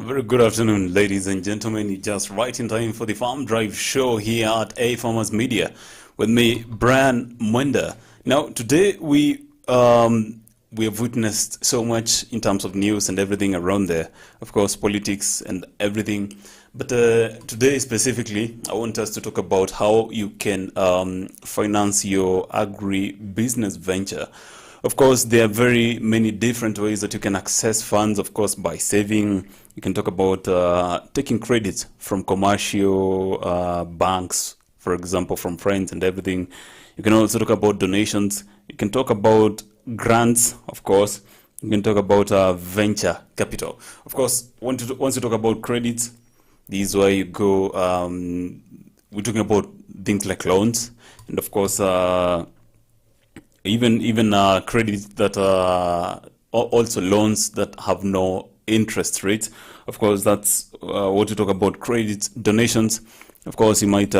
Very good afternoon, ladies and gentlemen. You're just right in time for the Farm Drive show here at AFarmers Media with me, Brian Mwenda. Now, today we have witnessed so much in terms of news and everything around there. Of course, politics and everything. But today specifically, I want us to talk about how you can finance your agri-business venture. Of course, there are very many different ways that you can access funds, of course, by saving. You can talk about taking credit from commercial banks, for example, from friends and everything. You can also talk about donations. You can talk about grants, of course. You can talk about venture capital. Of course, once you talk about credit, this is where you go. We're talking about things like loans, and of course, even credit that also loans that have no interest rate. Of course, that's what you talk about credit. Donations, of course, you might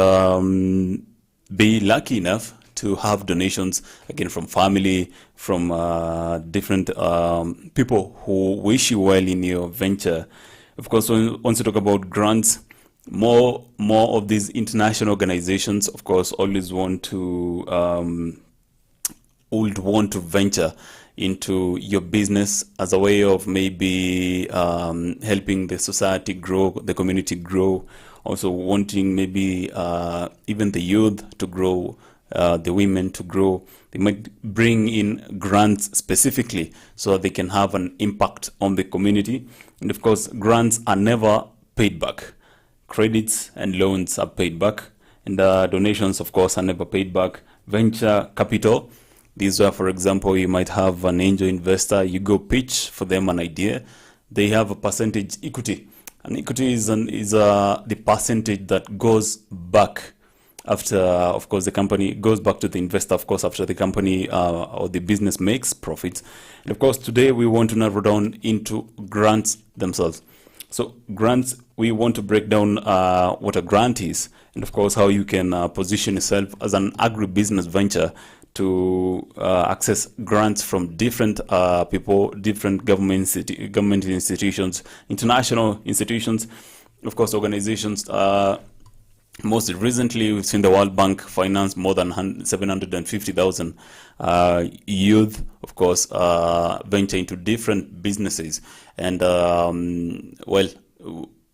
be lucky enough to have donations again from family, from different people who wish you well in your venture. Of course, once you talk about grants, more of these international organizations, of course, always want to venture into your business as a way of maybe helping the society grow, the community grow, also wanting maybe even the youth to grow, the women to grow. They might bring in grants specifically so that they can have an impact on the community. And of course, grants are never paid back. Credits and loans are paid back, and donations, of course, are never paid back. Venture capital, these are, for example, you might have an angel investor, you go pitch for them an idea, they have a percentage equity. And equity is the percentage that goes back after, of course, the company goes back to the investor, of course, after the company or the business makes profits. And of course, today we want to narrow down into grants themselves. So grants, we want to break down what a grant is, and of course, how you can position yourself as an agribusiness venture to access grants from different people, different government institutions, international institutions, of course, organizations. Most recently, we've seen the World Bank finance more than 750,000 youth, of course, venture into different businesses. And well,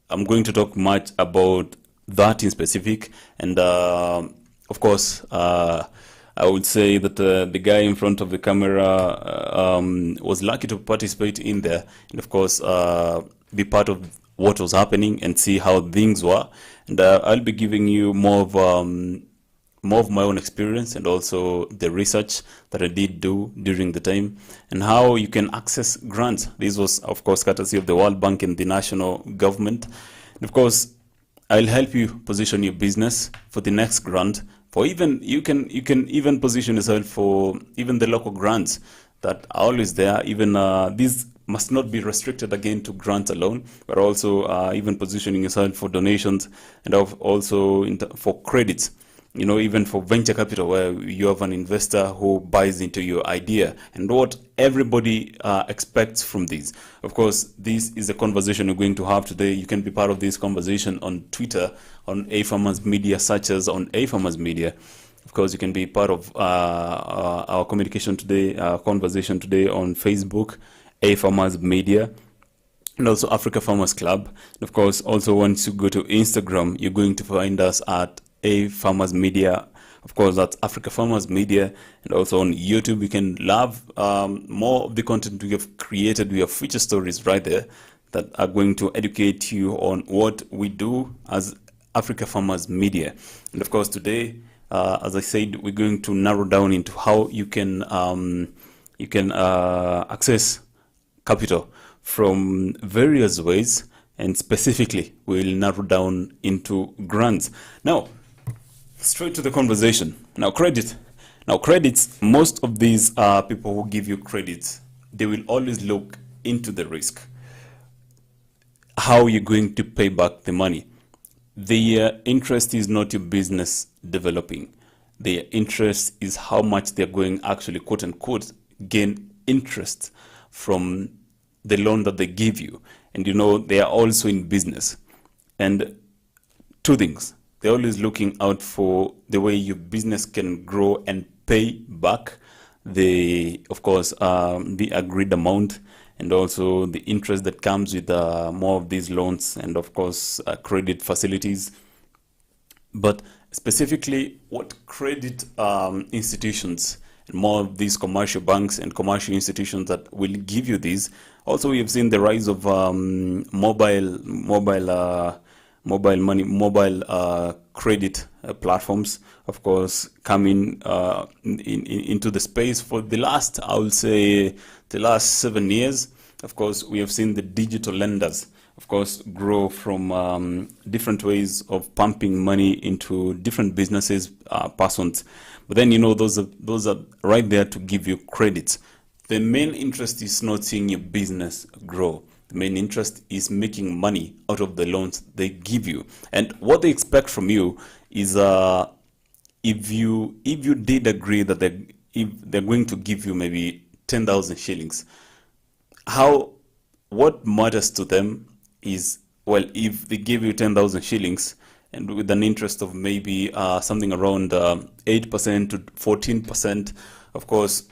I'm going to talk much about that in specific. And of course, I would say that the guy in front of the camera was lucky to participate in there, and of course be part of what was happening and see how things were. And I'll be giving you more of my own experience and also the research that I did do during the time and how you can access grants. This was, of course, courtesy of the World Bank and the national government. And of course, I'll help you position your business for the next grant. For even you can even position yourself for even the local grants that are always there. Even these must not be restricted again to grants alone, but also even positioning yourself for donations and also for credits. You know, even for venture capital, where you have an investor who buys into your idea and what everybody expects from these. Of course, this is a conversation we're going to have today. You can be part of this conversation on Twitter, on AFarmers Media, such as on AFarmers Media. Of course, you can be part of our communication today, our conversation today on Facebook, AFarmers Media, and also Africa Farmers Club. And of course, also once you go to Instagram, you're going to find us at AFarmers Media. Of course, that's Africa Farmers Media. And also on YouTube, you can love more of the content we have created. We have feature stories right there that are going to educate you on what we do as Africa Farmers Media. And of course, today, as I said, we're going to narrow down into how you can access capital from various ways, and specifically we'll narrow down into grants. Now, straight to the conversation. Now, credits, most of these people who give you credits, they will always look into the risk, how you're going to pay back the money. Their interest is not your business developing. Their interest is how much they're going actually, quote unquote, gain interest from the loan that they give you. And you know, they are also in business. And two things: they're always looking out for the way your business can grow and pay back the, of course, the agreed amount, and also the interest that comes with more of these loans, and of course credit facilities. But specifically, what credit institutions and more of these commercial banks and commercial institutions that will give you these. Also, we have seen the rise of mobile money, mobile credit platforms, of course, coming into the space for the last, I would say, the last 7 years. Of course, we have seen the digital lenders, of course, grow from different ways of pumping money into different businesses, persons. But then, you know, those are right there to give you credits. The main interest is not seeing your business grow. The main interest is making money out of the loans they give you. And what they expect from you is if you did agree that if they're going to give you maybe 10,000 shillings, what matters to them is, well, if they give you 10,000 shillings and with an interest of maybe something around 8% to 14%, of course,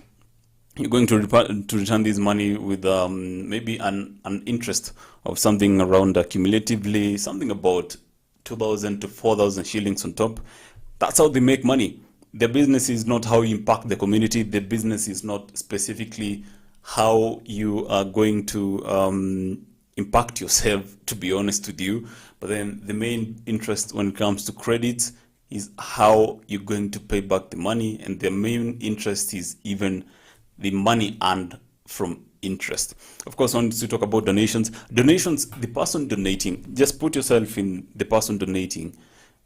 you're going to return this money with maybe an interest of something around cumulatively something about 2,000 to 4,000 shillings on top. That's how they make money. Their business is not how you impact the community. Their business is not specifically how you are going to impact yourself, to be honest with you. But then the main interest when it comes to credits is how you're going to pay back the money, and the main interest is even the money earned from interest. Of course, once we talk about donations, the person donating, just put yourself in the person donating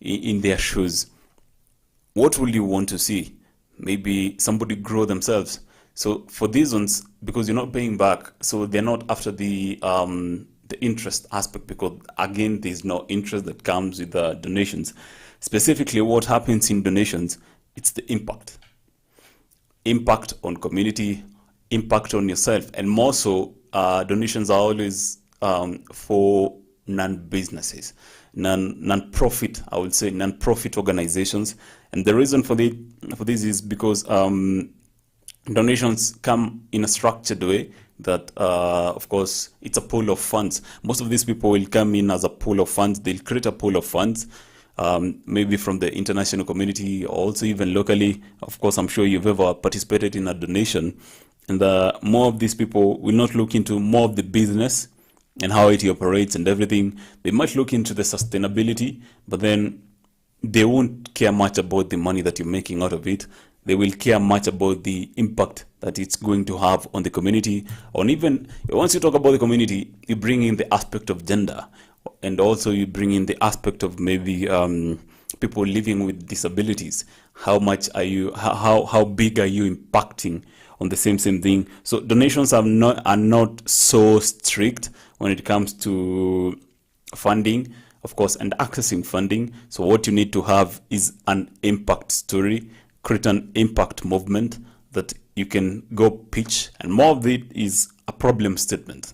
in their shoes. What will you want to see? Maybe somebody grow themselves. So for these ones, because you're not paying back, so they're not after the interest aspect, because again, there's no interest that comes with the donations. Specifically, what happens in donations, it's the impact on community, impact on yourself, and more so, donations are always for non-businesses, non-profit, I would say, non-profit organizations. And the reason for this is because donations come in a structured way that, of course, it's a pool of funds. Most of these people will come in as a pool of funds. They'll create a pool of funds, maybe from the international community, or also even locally. Of course, I'm sure you've ever participated in a donation. And more of these people will not look into more of the business and how it operates and everything. They might look into the sustainability, but then they won't care much about the money that you're making out of it. They will care much about the impact that it's going to have on the community. Or even once you talk about the community, you bring in the aspect of gender, and also you bring in the aspect of maybe people living with disabilities. How much are you? How big are you impacting on the same thing? So donations are not so strict when it comes to funding, of course, and accessing funding. So what you need to have is an impact story, create an impact movement that you can go pitch, and more of it is a problem statement.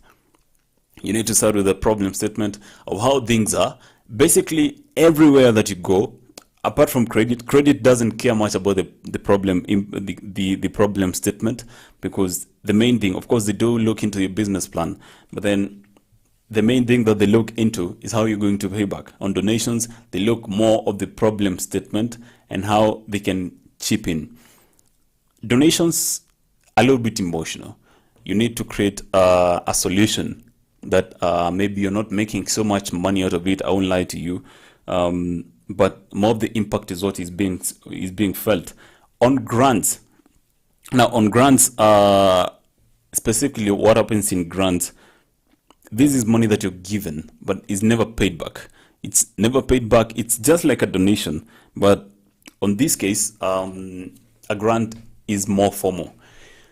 You need to start with a problem statement of how things are. Basically, everywhere that you go, apart from credit doesn't care much about the problem, the problem statement, because the main thing, of course, they do look into your business plan, but then the main thing that they look into is how you're going to pay back. On donations, they look more of the problem statement and how they can chip in. Donations are a little bit emotional. You need to create a solution that maybe you're not making so much money out of it. I won't lie to you, but more of the impact is what is being felt. On grants, specifically, what happens in grants? This is money that you're given, but is never paid back. It's never paid back. It's just like a donation, but on this case, a grant is more formal.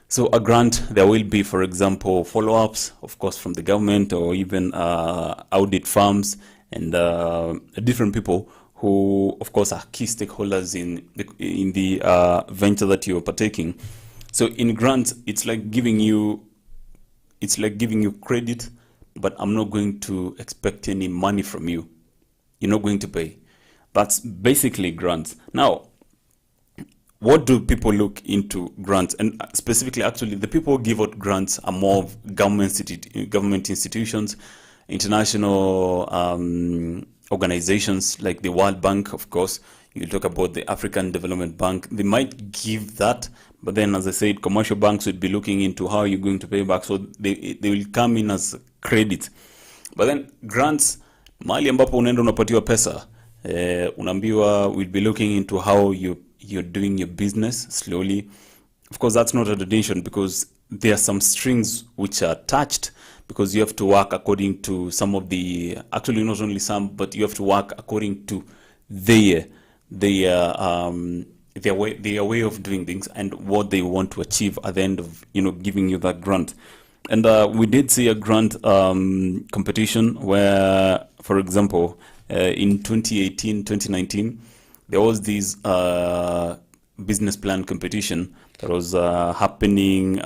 So a grant, there will be, for example, follow-ups, of course, from the government, or even audit firms and different people who, of course, are key stakeholders in the venture that you're partaking. So in grants, it's like giving you it's like giving you credit, but I'm not going to expect any money from you. You're not going to pay. That's basically grants. Now, what do people look into grants? And specifically, actually, the people who give out grants are more of government institutions, international organizations like the World Bank, of course. You talk about the African Development Bank. They might give that, but then, as I said, commercial banks would be looking into how you're going to pay back. So they will come in as credit. But then grants, mahali ambapo unaenda unapatiwa pesa, unaambiwa we'll be looking into how you're doing your business slowly. Of course, that's not a donation, because there are some strings which are attached, because you have to work according to some of the, actually not only some, but you have to work according to their way of doing things and what they want to achieve at the end of giving you that grant. And we did see a grant competition where, for example, in 2018, 2019, there was this business plan competition that was happening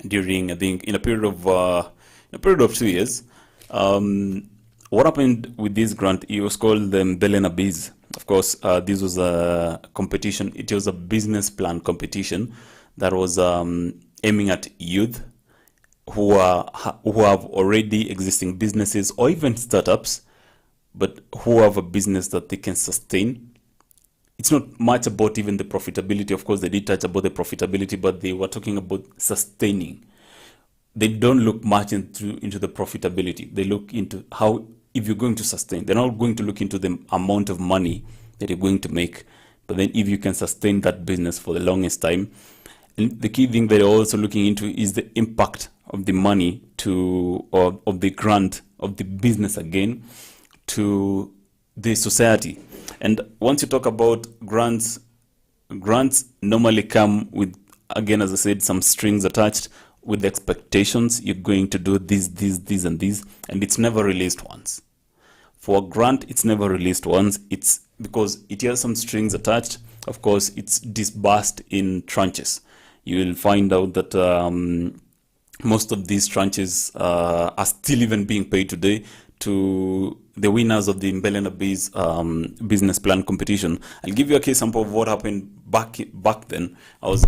during, I think, in a period of 2 years. What happened with this grant? It was called the Mbele Biz. Of course, this was a competition. It was a business plan competition that was aiming at youth who have already existing businesses or even startups, but who have a business that they can sustain. It's not much about even the profitability. Of course, they did touch about the profitability, but they were talking about sustaining. They don't look much into the profitability. They look into how, if you're going to sustain, they're not going to look into the amount of money that you're going to make, but then if you can sustain that business for the longest time. And the key thing that they're also looking into is the impact of the money of the grant, of the business again, to the society. And once you talk about grants normally come with, again, as I said, some strings attached with the expectations you're going to do this, and this, and it's never released once. For a grant, it's never released once. It's because it has some strings attached. Of course, it's disbursed in tranches. You will find out that most of these tranches are still even being paid today to the winners of the Mbele Biz business plan competition. I'll give you a case sample of what happened back then. I was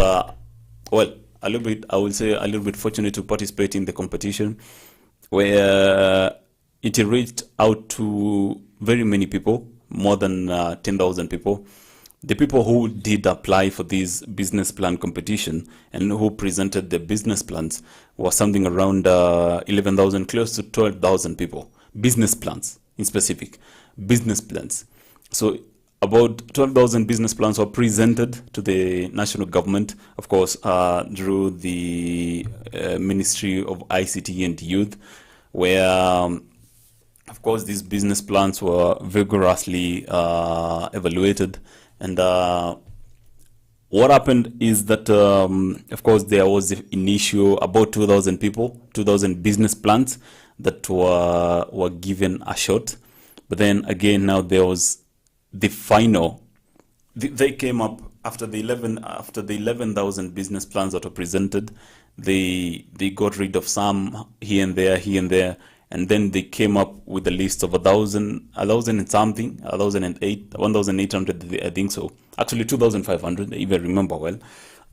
I will say a little bit fortunate to participate in the competition, where it reached out to very many people, more than 10,000 people. The people who did apply for this business plan competition and who presented their business plans were something around 11,000, close to 12,000 people. Business plans, in specific, business plans. So about 12,000 business plans were presented to the national government, of course, through the Ministry of ICT and Youth, where, of course, these business plans were vigorously evaluated. And what happened is that, of course, there was an issue about 2,000 people, 2,000 business plans that were given a shot. But then again, now there was the final. They came up after the 11,000 business plans that were presented. They got rid of some here and there. And then they came up with a list of 1,000 and something, 1,800, I think so. Actually, 2,500, if I remember well.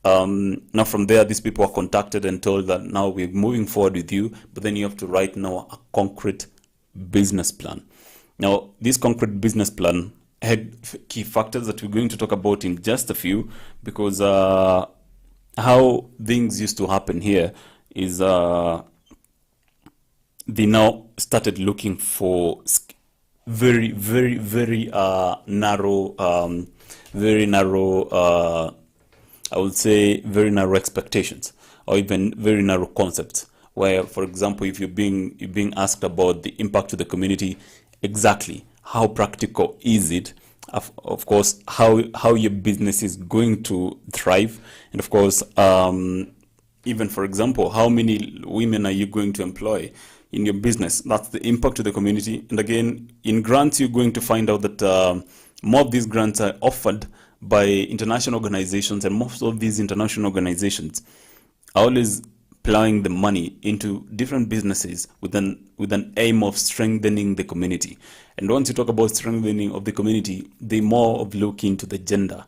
Now from there, these people are contacted and told that now we're moving forward with you, but then you have to write now a concrete business plan. Now, this concrete business plan had key factors that we're going to talk about in just a few, because how things used to happen here is they now started looking for very narrow, I would say very narrow expectations, or even very narrow concepts. Where, for example, if you're being asked about the impact to the community, exactly how practical is it? Of course, how your business is going to thrive, and of course, even, for example, how many women are you going to employ in your business? That's the impact to the community. And again, in grants, you're going to find out that more of these grants are offered by international organizations, and most of these international organizations are always plowing the money into different businesses with an aim of strengthening the community. And once you talk about strengthening of the community, they more of look into the gender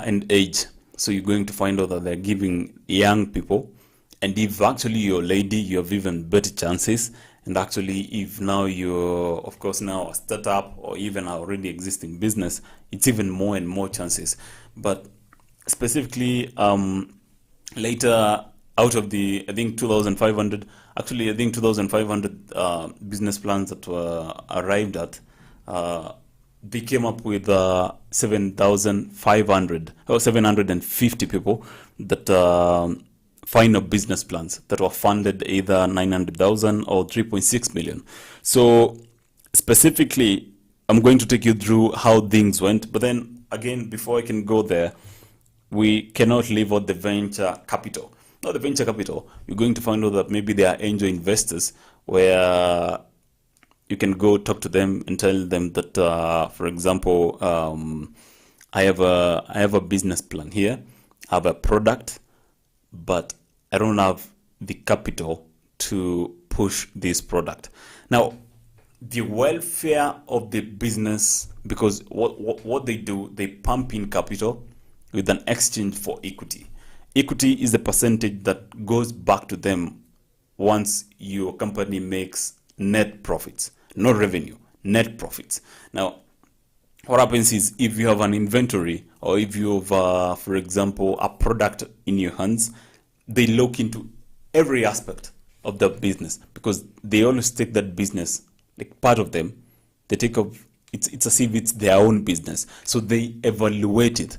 and age. So you're going to find out that they're giving young people, and if actually you're a lady, you have even better chances. And actually, if now you're, of course, now a startup or even an already existing business, it's even more and more chances. But specifically, later, out of the, I think 2,500, actually, I think 2,500 business plans that were arrived at, they came up with 7,500 or 750 people that final business plans that were funded either 900,000 or 3.6 million. So specifically, I'm going to take you through how things went. But then again, before I can go there, we cannot leave out the venture capital. Now, the venture capital, you're going to find out that maybe they are angel investors where you can go talk to them and tell them that, for example, I have a business plan here, I have a product, but I don't have the capital to push this product. Now, the welfare of the business, because what they do, they pump in capital with an exchange for equity. Equity is the percentage that goes back to them once your company makes net profits, not revenue, net profits. Now, what happens is if you have an inventory or if you have, for example, a product in your hands, they look into every aspect of the business because they always take that business, like part of them, they take up, it's as if it's their own business. So they evaluate it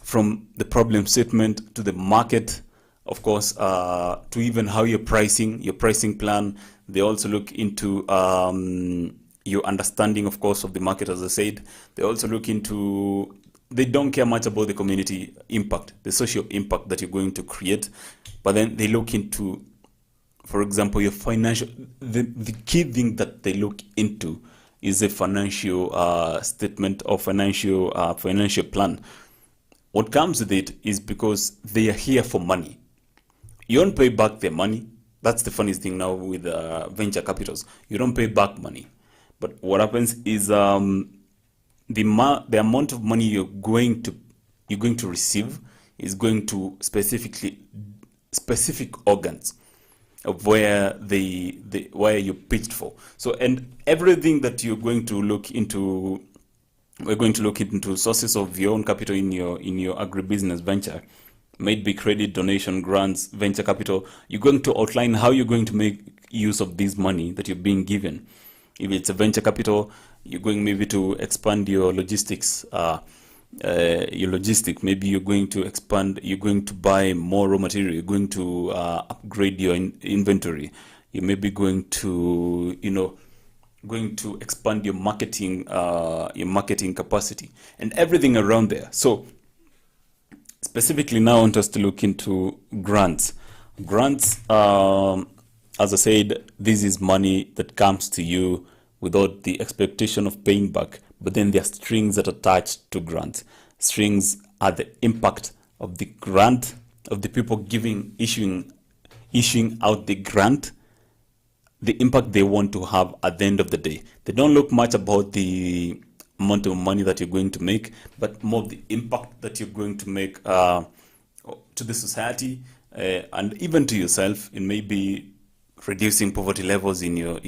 from the problem statement to the market, of course, to even how your pricing plan. They also look into your understanding, of course, of the market, as I said. They also look into, they don't care much about the community impact, the social impact that you're going to create, but then they look into, for example, your financial, the key thing that they look into is a financial statement or financial plan. What comes with it is because they are here for money. You don't pay back their money. That's the funniest thing now with venture capitals. You don't pay back money. But what happens is the amount of money you're going to receive is going to specific organs of where where you pitched for. So, and everything that you're going to look into, we're going to look into sources of your own capital in your agribusiness venture. Might be credit, donation, grants, venture capital. You're going to outline how you're going to make use of this money that you're being given. If it's a venture capital, you're going maybe to expand your logistics. Maybe you're going to expand. You're going to buy more raw material. You're going to upgrade your inventory. You may be going to, going to expand your marketing capacity and everything around there. So specifically now I want us to look into grants. Grants, as I said, this is money that comes to you without the expectation of paying back, but then there are strings that are attached to grants. Strings are the impact of the grant, of the people issuing out the grant, the impact they want to have at the end of the day. They don't look much about the amount of money that you're going to make, but more the impact that you're going to make to the society and even to yourself. It may be reducing poverty levels in your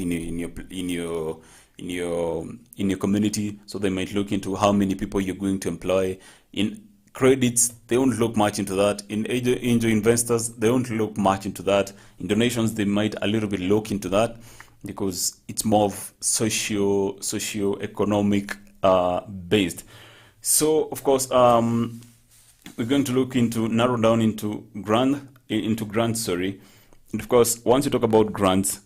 community. So they might look into how many people you're going to employ. In credits, they don't look much into that. In angel investors, they don't look much into that. In donations, they might a little bit look into that because it's more of socio-economic based. So of course, we're going to look into narrow down into grants. Sorry, and of course, once you talk about grants,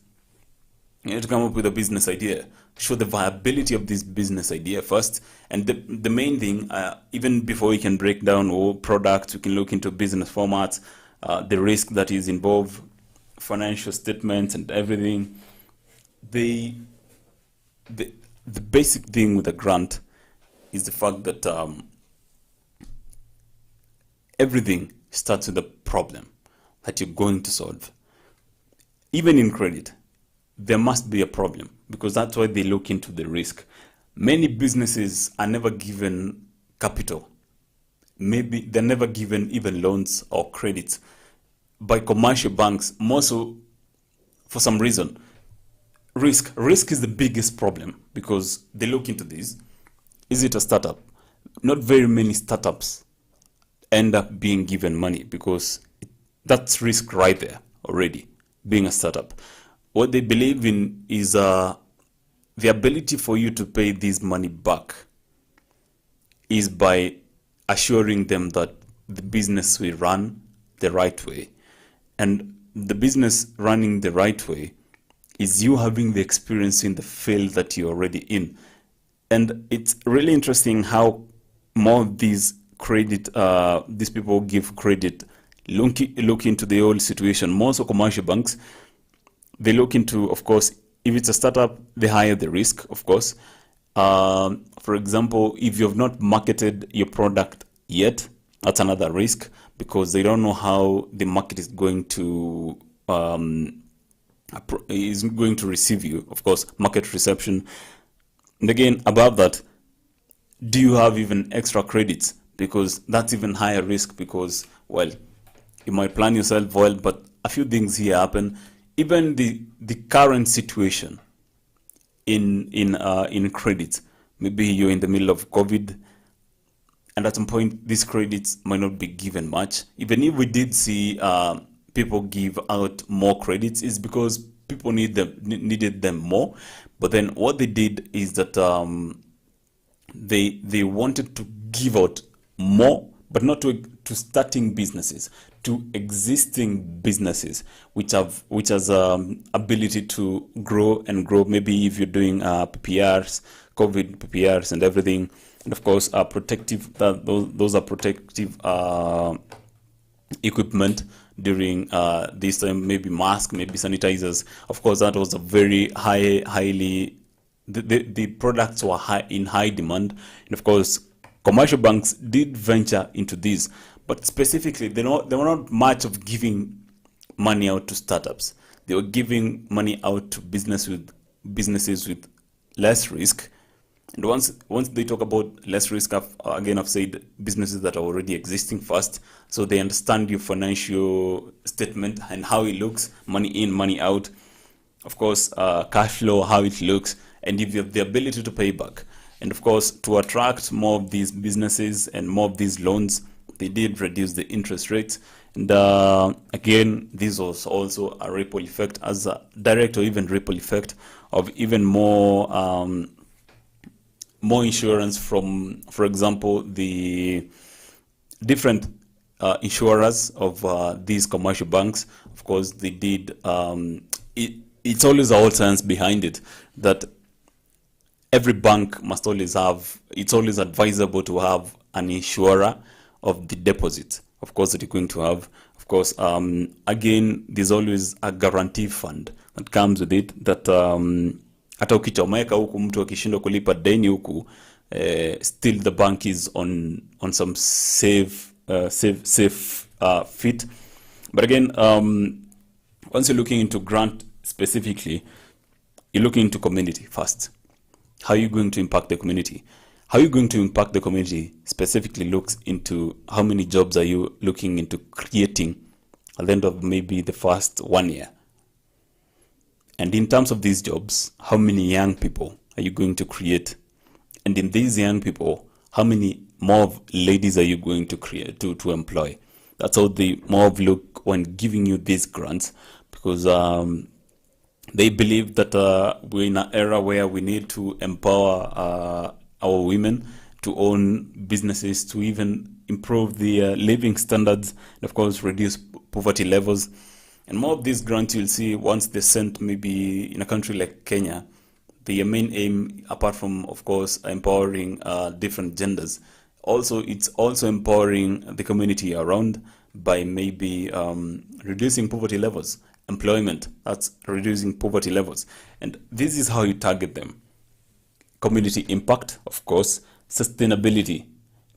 you need to come up with a business idea. Show the viability of this business idea first, and the main thing, even before we can break down all products, we can look into business formats, the risk that is involved, financial statements, and everything. The basic thing with a grant is the fact that everything starts with a problem. that you're going to solve. Even in credit, there must be a problem, because that's why they look into the risk. Many businesses are never given capital. Maybe they're never given even loans or credits by commercial banks, more so for some reason. Risk is the biggest problem, because they look into this. Is it a startup? Not very many startups end up being given money, because that's risk right there already, being a startup. What they believe in is the ability for you to pay this money back is by assuring them that the business will run the right way. And the business running the right way is you having the experience in the field that you're already in. And it's really interesting how more of these these people give credit, look into the old situation. Most of commercial banks, they look into, of course, if it's a startup, they hire the risk, of course. For example, if you have not marketed your product yet, that's another risk, because they don't know how the market is going to receive you. Of course, market reception. And again, above that, do you have even extra credits? Because that's even higher risk, because, well, you might plan yourself well, but a few things here happen. Even the current situation in credit, maybe you're in the middle of COVID, and at some point these credits might not be given much. Even if we did see people give out more credits, is because people needed them more. But then what they did is that they wanted to give out more, but not to starting businesses, to existing businesses which has ability to grow and grow. Maybe if you're doing PPRs, COVID PPRs and everything, and of course protective, those are protective equipment during this time, maybe masks, maybe sanitizers. Of course, that was a very highly the products were in high demand. And of course, commercial banks did venture into this, but specifically they were not much of giving money out to startups. They were giving money out to businesses with less risk. And once they talk about less risk, I've said businesses that are already existing first, so they understand your financial statement and how it looks, money in, money out, of course, cash flow, how it looks, and if you have the ability to pay back. And of course, to attract more of these businesses and more of these loans, they did reduce the interest rates. And again, this was also a ripple effect, as a direct or even ripple effect of even more insurance from, for example, the different insurers of these commercial banks. Of course, they did. It's always a whole science behind it, that every bank must always have. It's always advisable to have an insurer of the deposit, of course, that you're going to have. Of course, again, there's always a guarantee fund that comes with it, that hata ukichomeka huku, mtu akishindwa kulipa deni huku, still the bank is on some safe fit. But again, once you're looking into grant specifically, you're looking into community first. How are you going to impact the community? How are you going to impact the community specifically looks into how many jobs are you looking into creating at the end of maybe the first 1 year. And in terms of these jobs, how many young people are you going to create? And in these young people, how many more ladies are you going to create to employ? That's how they more look when giving you these grants, because they believe that we're in an era where we need to empower our women to own businesses, to even improve the living standards, and of course reduce poverty levels. And more of these grants you'll see once they're sent, maybe in a country like Kenya, the main aim, apart from, of course, empowering different genders, also it's also empowering the community around by maybe reducing poverty levels. Employment, that's reducing poverty levels. And this is how you target them. Community impact, of course, sustainability.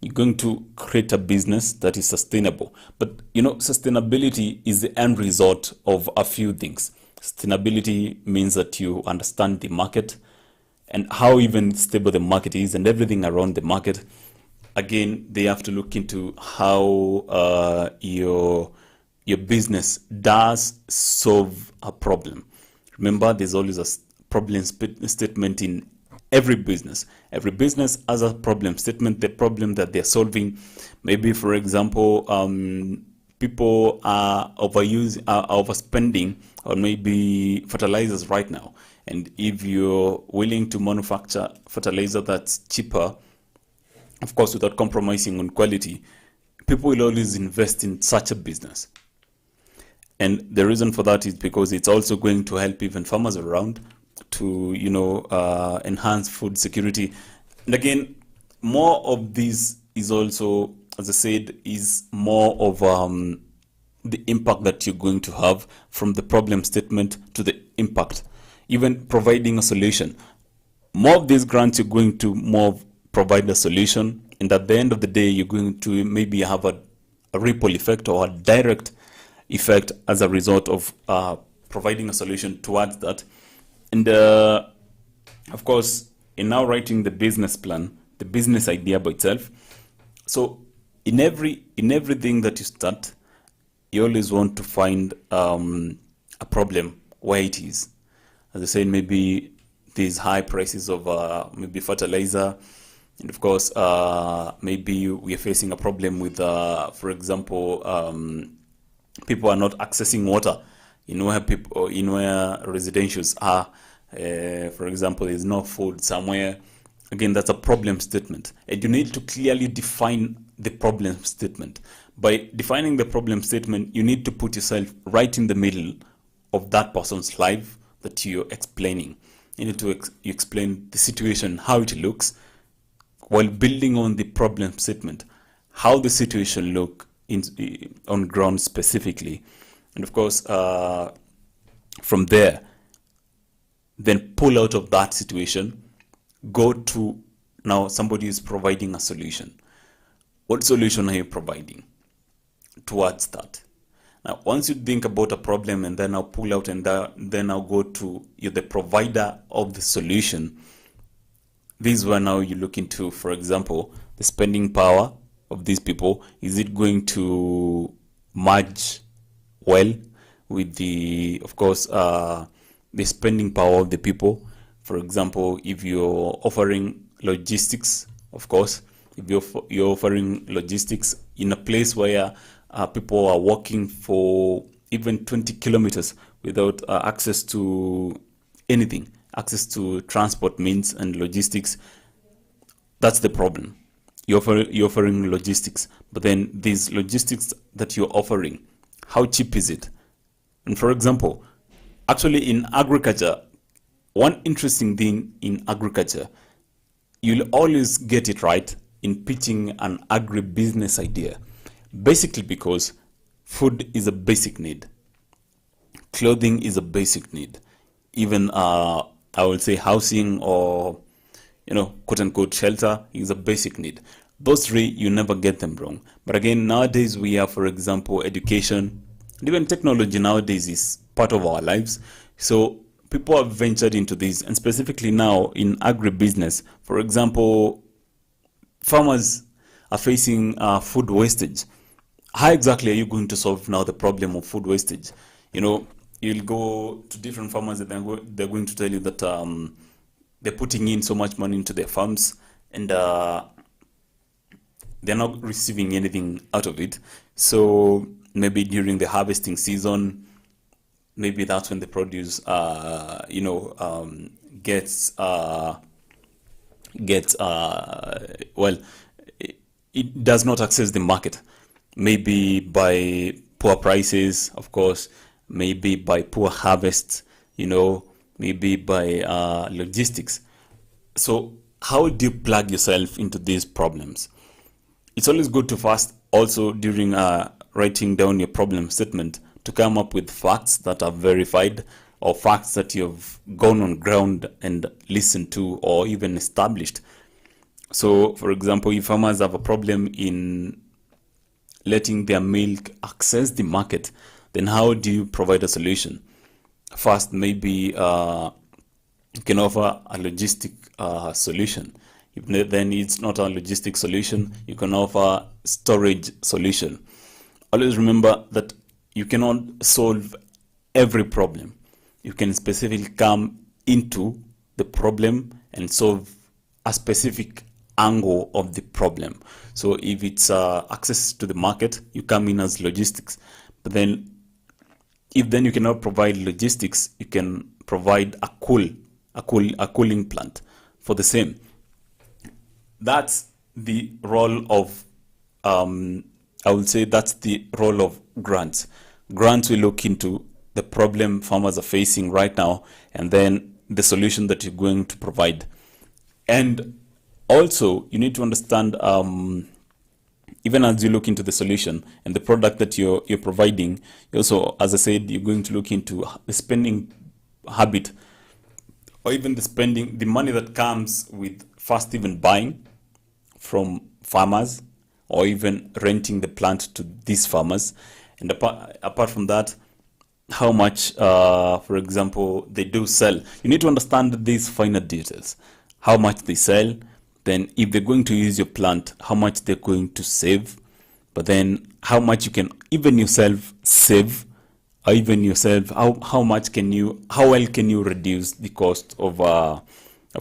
You're going to create a business that is sustainable. But sustainability is the end result of a few things. Sustainability means that you understand the market and how even stable the market is and everything around the market. Again, they have to look into how your business does solve a problem. Remember, there's always a problem statement in every business. Every business has a problem statement, the problem that they're solving. Maybe, for example, people are overspending on maybe fertilizers right now. And if you're willing to manufacture fertilizer that's cheaper, of course, without compromising on quality, people will always invest in such a business. And the reason for that is because it's also going to help even farmers around to enhance food security. And again, more of this is also, as I said, is more of the impact that you're going to have from the problem statement to the impact, even providing a solution. More of these grants, you're going to more provide a solution, and at the end of the day, you're going to maybe have a ripple effect or a direct effect as a result of providing a solution towards that. And of course, in now writing the business plan, the business idea by itself. So in everything that you start, you always want to find a problem where it is. As I said, maybe these high prices of maybe fertilizer, and of course, maybe we are facing a problem with, for example, people are not accessing water where residentials are. For example, there's no food somewhere. Again, that's a problem statement, and you need to clearly define the problem statement. By defining the problem statement, you need to put yourself right in the middle of that person's life that you're explaining. You need to explain the situation, how it looks, while building on the problem statement, how the situation look on ground specifically. And of course, from there, then pull out of that situation, go to now somebody is providing a solution. What solution are you providing towards that? Now, once you think about a problem and then I'll pull out and then I'll go to the provider of the solution. This is where now you look into, for example, the spending power of these people. Is it going to merge well with the, of course, the spending power of the people? For example, if you're offering logistics, of course, if you're offering logistics in a place where people are walking for even 20 kilometers without access to anything, access to transport means and logistics, that's the problem. You're offering logistics, but then these logistics that you're offering, how cheap is it? And for example, actually in agriculture, one interesting thing in agriculture, you'll always get it right in pitching an agribusiness idea. Basically because food is a basic need. Clothing is a basic need. Even I would say housing or quote unquote shelter is a basic need. Those three, you never get them wrong. But again, nowadays we have, for example, education, and even technology nowadays is part of our lives. So people have ventured into this, and specifically now in agribusiness, for example, farmers are facing food wastage. How exactly are you going to solve now the problem of food wastage? You'll go to different farmers and they're going to tell you that they're putting in so much money into their farms and they're not receiving anything out of it. So maybe during the harvesting season, maybe that's when the produce gets well, it does not access the market, maybe by poor prices, of course, maybe by poor harvests, maybe by logistics. So how do you plug yourself into these problems? It's always good to first also during writing down your problem statement to come up with facts that are verified or facts that you've gone on ground and listened to or even established. So, for example, if farmers have a problem in letting their milk access the market, then how do you provide a solution? First, maybe you can offer a logistic solution. Then it's not a logistic solution, you can offer storage solution. Always remember that you cannot solve every problem. You can specifically come into the problem and solve a specific angle of the problem. So if it's access to the market, you come in as logistics. But then if then you cannot provide logistics, you can provide a cooling plant for the same. That's the role of I would say that's the role of grants. Grants will look into the problem farmers are facing right now, and then the solution that you're going to provide. And also, you need to understand, even as you look into the solution and the product that you're providing, you also, as I said, you're going to look into the spending habit, or even the money that comes with first even buying from farmers, or even renting the plant to these farmers. And apart from that, how much, for example, they do sell. You need to understand these finer details. How much they sell, then if they're going to use your plant, how much they're going to save, but then how much you can even yourself save, or even yourself, how well can you reduce the cost of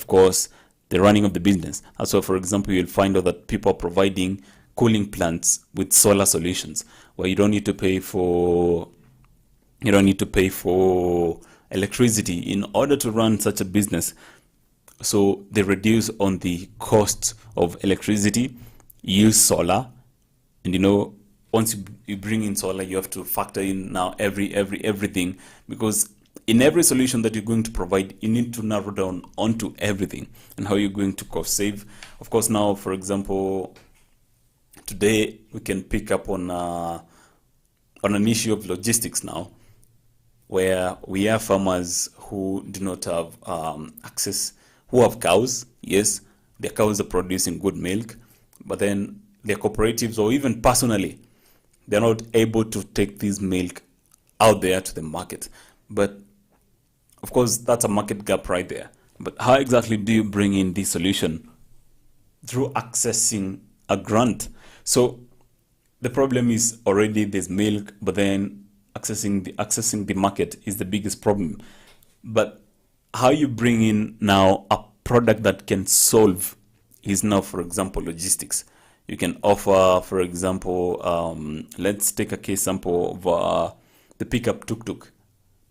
course, the running of the business. Also, for example, you'll find out that people are providing cooling plants with solar solutions, where you don't need to pay for electricity in order to run such a business. So they reduce on the cost of electricity, use solar, and once you bring in solar, you have to factor in now everything, because in every solution that you're going to provide, you need to narrow down onto everything and how you're going to cost save. Of course, now, for example, today we can pick up on an issue of logistics now, where we have farmers who do not have access, who have cows. Yes, their cows are producing good milk, but then their cooperatives, or even personally, they're not able to take this milk out there to the market. But of course, that's a market gap right there. But how exactly do you bring in this solution? Through accessing a grant. So the problem is already there's milk, but then accessing the market is the biggest problem. But how you bring in now a product that can solve is now, for example, logistics. You can offer, for example, let's take a case sample of the pickup tuk-tuk.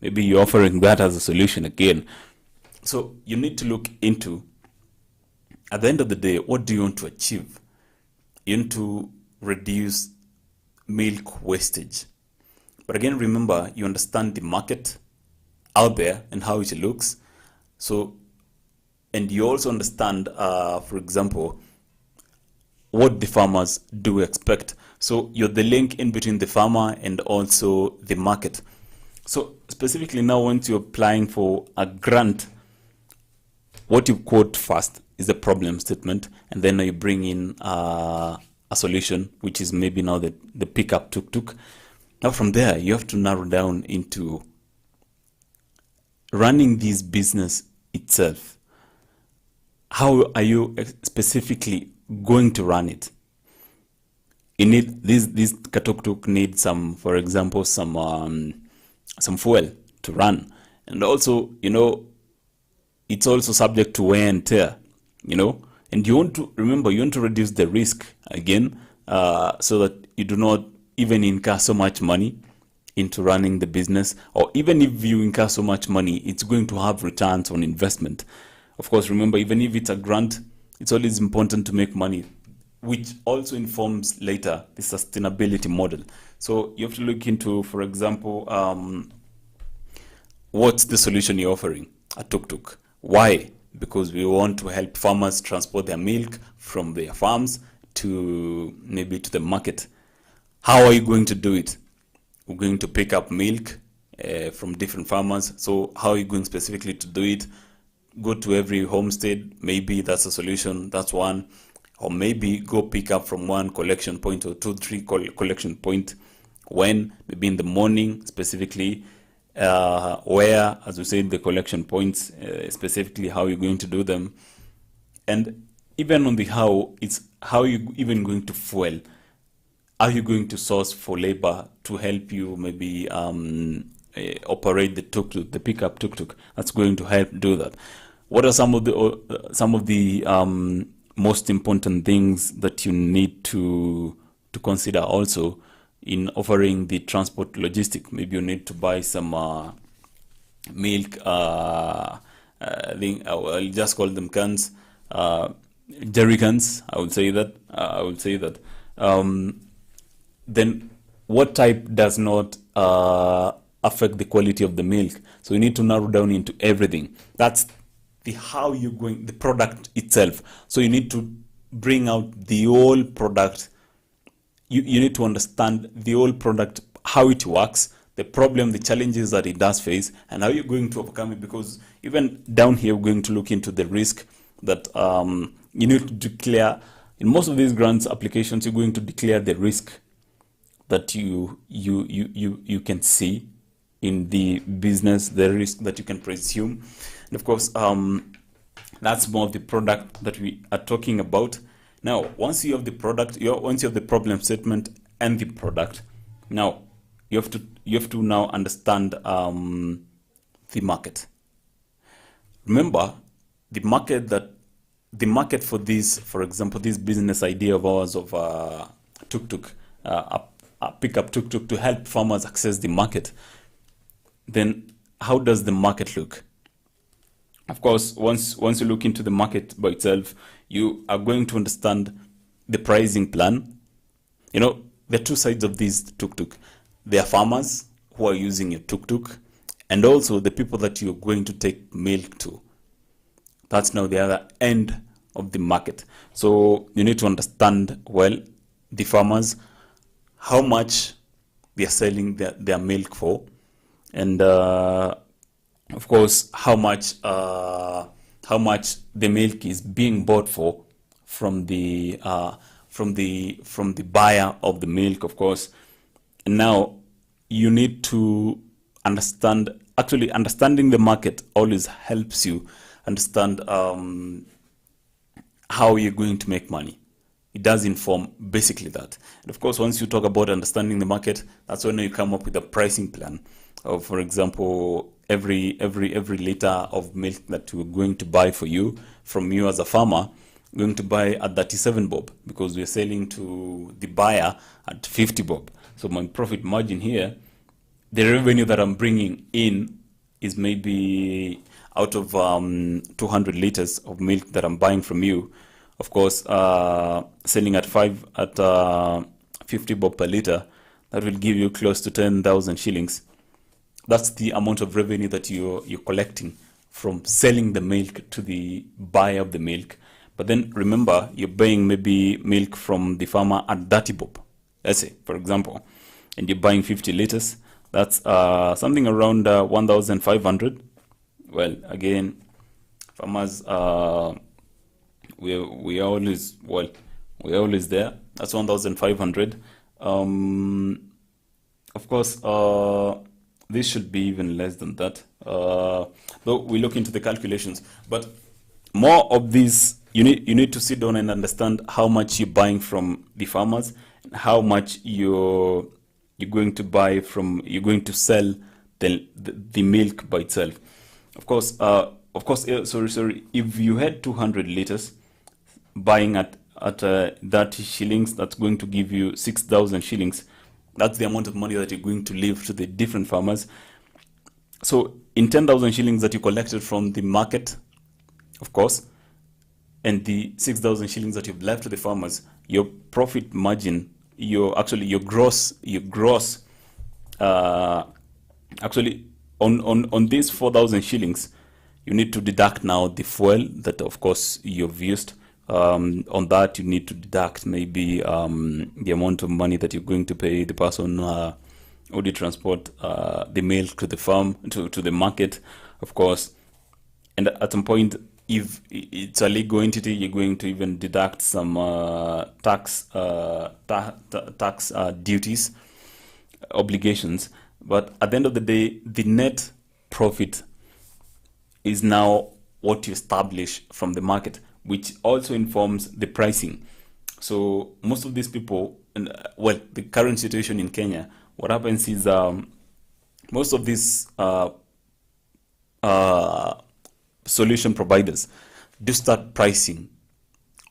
Maybe you're offering that as a solution again. So you need to look into, at the end of the day, what do you want to achieve? You want to reduce milk wastage. But again, remember, you understand the market out there and how it looks. So, and you also understand, for example, what the farmers do expect. So you're the link in between the farmer and also the market. So specifically now, once you're applying for a grant, what you quote first is the problem statement, and then you bring in a solution, which is maybe now the pickup tuk-tuk. Now from there, you have to narrow down into running this business itself. How are you specifically going to run it? You need this tuk-tuk needs some, for example, some fuel to run, and also it's also subject to wear and tear, and you want to reduce the risk again, so that you do not even incur so much money into running the business, or even if you incur so much money, it's going to have returns on investment. Of course, remember, even if it's a grant, it's always important to make money, which also informs later the sustainability model. So you have to look into, for example, what's the solution you're offering? A tuk-tuk. Why? Because we want to help farmers transport their milk from their farms to maybe to the market. How are you going to do it? We're going to pick up milk from different farmers. So how are you going specifically to do it? go to every homestead. Maybe that's a solution. That's one. Or maybe go pick up from one collection point or 2, 3 collection point. When? Maybe in the morning, specifically. Where, as we said, the collection points, specifically how you're going to do them. And even on the how, it's how you even going to fuel. Are you going to source for labor to help you maybe operate the tuk-tuk, the pickup tuk-tuk? That's going to help do that. What are some of the most important things that you need to consider also in offering the transport logistic? Maybe you need to buy some milk. I'll just call them cans, jerry cans. I would say that. Then what type does not affect the quality of the milk? So you need to narrow down into everything. That's the how you're going, the product itself. So you need to bring out the whole product. You need to understand the whole product, how it works, the problem, the challenges that it does face, and how you're going to overcome it. Because even down here, we're going to look into the risk that you need to declare. In most of these grants applications, you're going to declare the risk that you can see in the business, the risk that you can presume. And of course, that's more of the product that we are talking about. Now, once you have the product, once you have the problem statement and the product, now you have to now understand the market. Remember, the market for this, for example, this business idea of ours of tuk-tuk, pickup tuk-tuk, to help farmers access the market. Then how does the market look? Of course, once you look into the market by itself, you are going to understand the pricing plan. You know, the two sides of these tuk-tuk. There are farmers who are using your tuk-tuk, and also the people that you're going to take milk to. That's now the other end of the market. So you need to understand, well, the farmers, how much they are selling their milk for, and of course, how much the milk is being bought for from the buyer of the milk, of course. And now you need to understand. Actually, understanding the market always helps you understand how you're going to make money. It does inform basically that. And of course, once you talk about understanding the market, that's when you come up with a pricing plan. For example, every liter of milk that we're going to buy from you as a farmer, we're going to buy at 37 bob because we're selling to the buyer at 50 bob. So my profit margin here, the revenue that I'm bringing in is maybe out of 200 liters of milk that I'm buying from you. Of course, selling at 50 bob per liter, that will give you close to 10,000 shillings. That's the amount of revenue that you're collecting from selling the milk to the buyer of the milk. But then remember, you're buying maybe milk from the farmer at 30 bob, let's say, for example, and you're buying 50 liters. That's something around 1,500. Well, again, farmers, we're always there. That's 1,500. Of course, this should be even less than that. Though we look into the calculations, but more of these, you need to sit down and understand how much you're buying from the farmers, and how much you're going to buy from, you're going to sell the milk by itself. Of course, sorry. If you had 200 liters buying at 30 shillings, that's going to give you 6,000 shillings. That's the amount of money that you're going to leave to the different farmers. So in 10,000 shillings that you collected from the market, of course, and the 6,000 shillings that you've left to the farmers, your profit margin, your gross, actually on these 4,000 shillings, you need to deduct now the fuel that, of course, you've used. On that, you need to deduct maybe the amount of money that you're going to pay the person who did transport the milk to the farm, to the market, of course. And at some point, if it's a legal entity, you're going to even deduct some tax duties, obligations. But at the end of the day, the net profit is now what you establish from the market, which also informs the pricing. So most of these people, and well, the current situation in Kenya, what happens is most of these solution providers do start pricing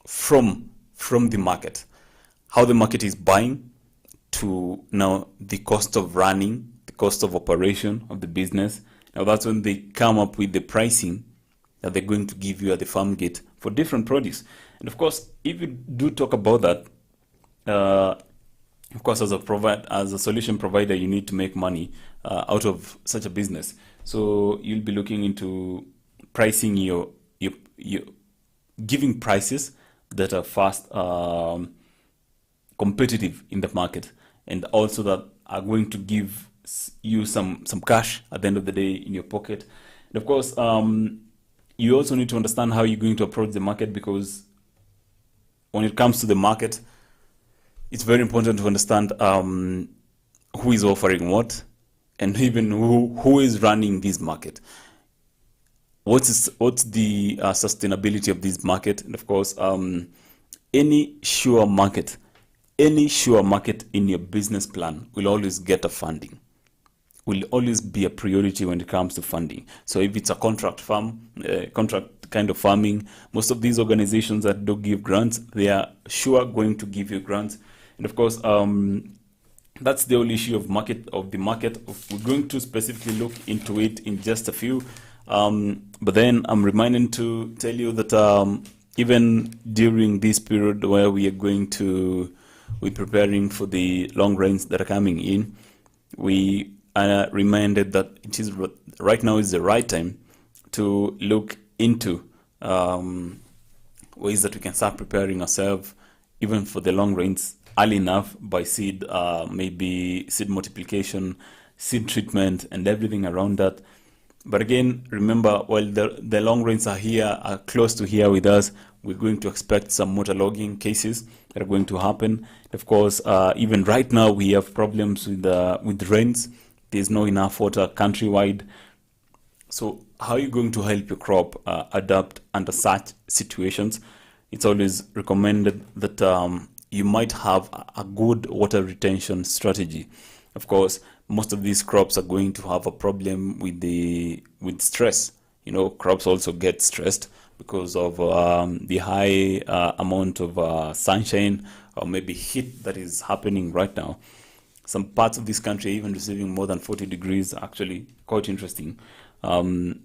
from the market, how the market is buying, to now the cost of running, the cost of operation of the business. Now that's when they come up with the pricing that they're going to give you at the farm gate for different produce. And of course, if you do talk about that, of course, as a solution provider, you need to make money out of such a business. So you'll be looking into pricing your giving prices that are fast, competitive in the market, and also that are going to give you some cash at the end of the day in your pocket. And of course, you also need to understand how you're going to approach the market, because when it comes to the market, it's very important to understand who is offering what, and even who is running this market. What's the sustainability of this market? And of course, any sure market in your business plan will always get a funding, will always be a priority when it comes to funding. So if it's a contract kind of farming, most of these organizations that do give grants, they are sure going to give you grants. And of course, that's the whole issue of the market. We're going to specifically look into it in just a few. But then I'm reminded to tell you that even during this period where we're preparing for the long rains that are coming in, we are reminded that it is right now is the right time to look into ways that we can start preparing ourselves even for the long rains early enough by seed, maybe seed multiplication, seed treatment, and everything around that. But again, remember, while the long rains are close to here with us, we're going to expect some waterlogging cases that are going to happen. Of course, even right now, we have problems with rains. There's not enough water countrywide. So how are you going to help your crop adapt under such situations? It's always recommended that you might have a good water retention strategy. Of course, most of these crops are going to have a problem with stress. Crops also get stressed because of the high amount of sunshine or maybe heat that is happening right now. Some parts of this country are even receiving more than 40 degrees, actually, quite interesting. So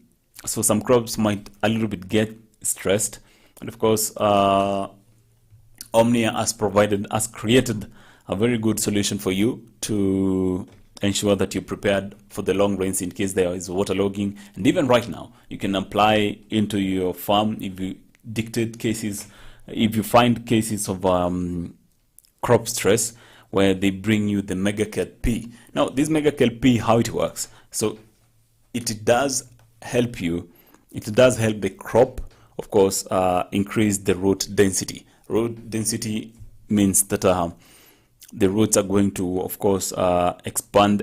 some crops might a little bit get stressed. And of course, Omnia has created a very good solution for you to ensure that you're prepared for the long rains in case there is waterlogging. And even right now, you can apply into your farm if you find cases of crop stress where they bring you the Megacat P. Now, this Megacat P, how it works? So it does help you. It does help the crop, of course, increase the root density. Root density means that the roots are going to, of course, expand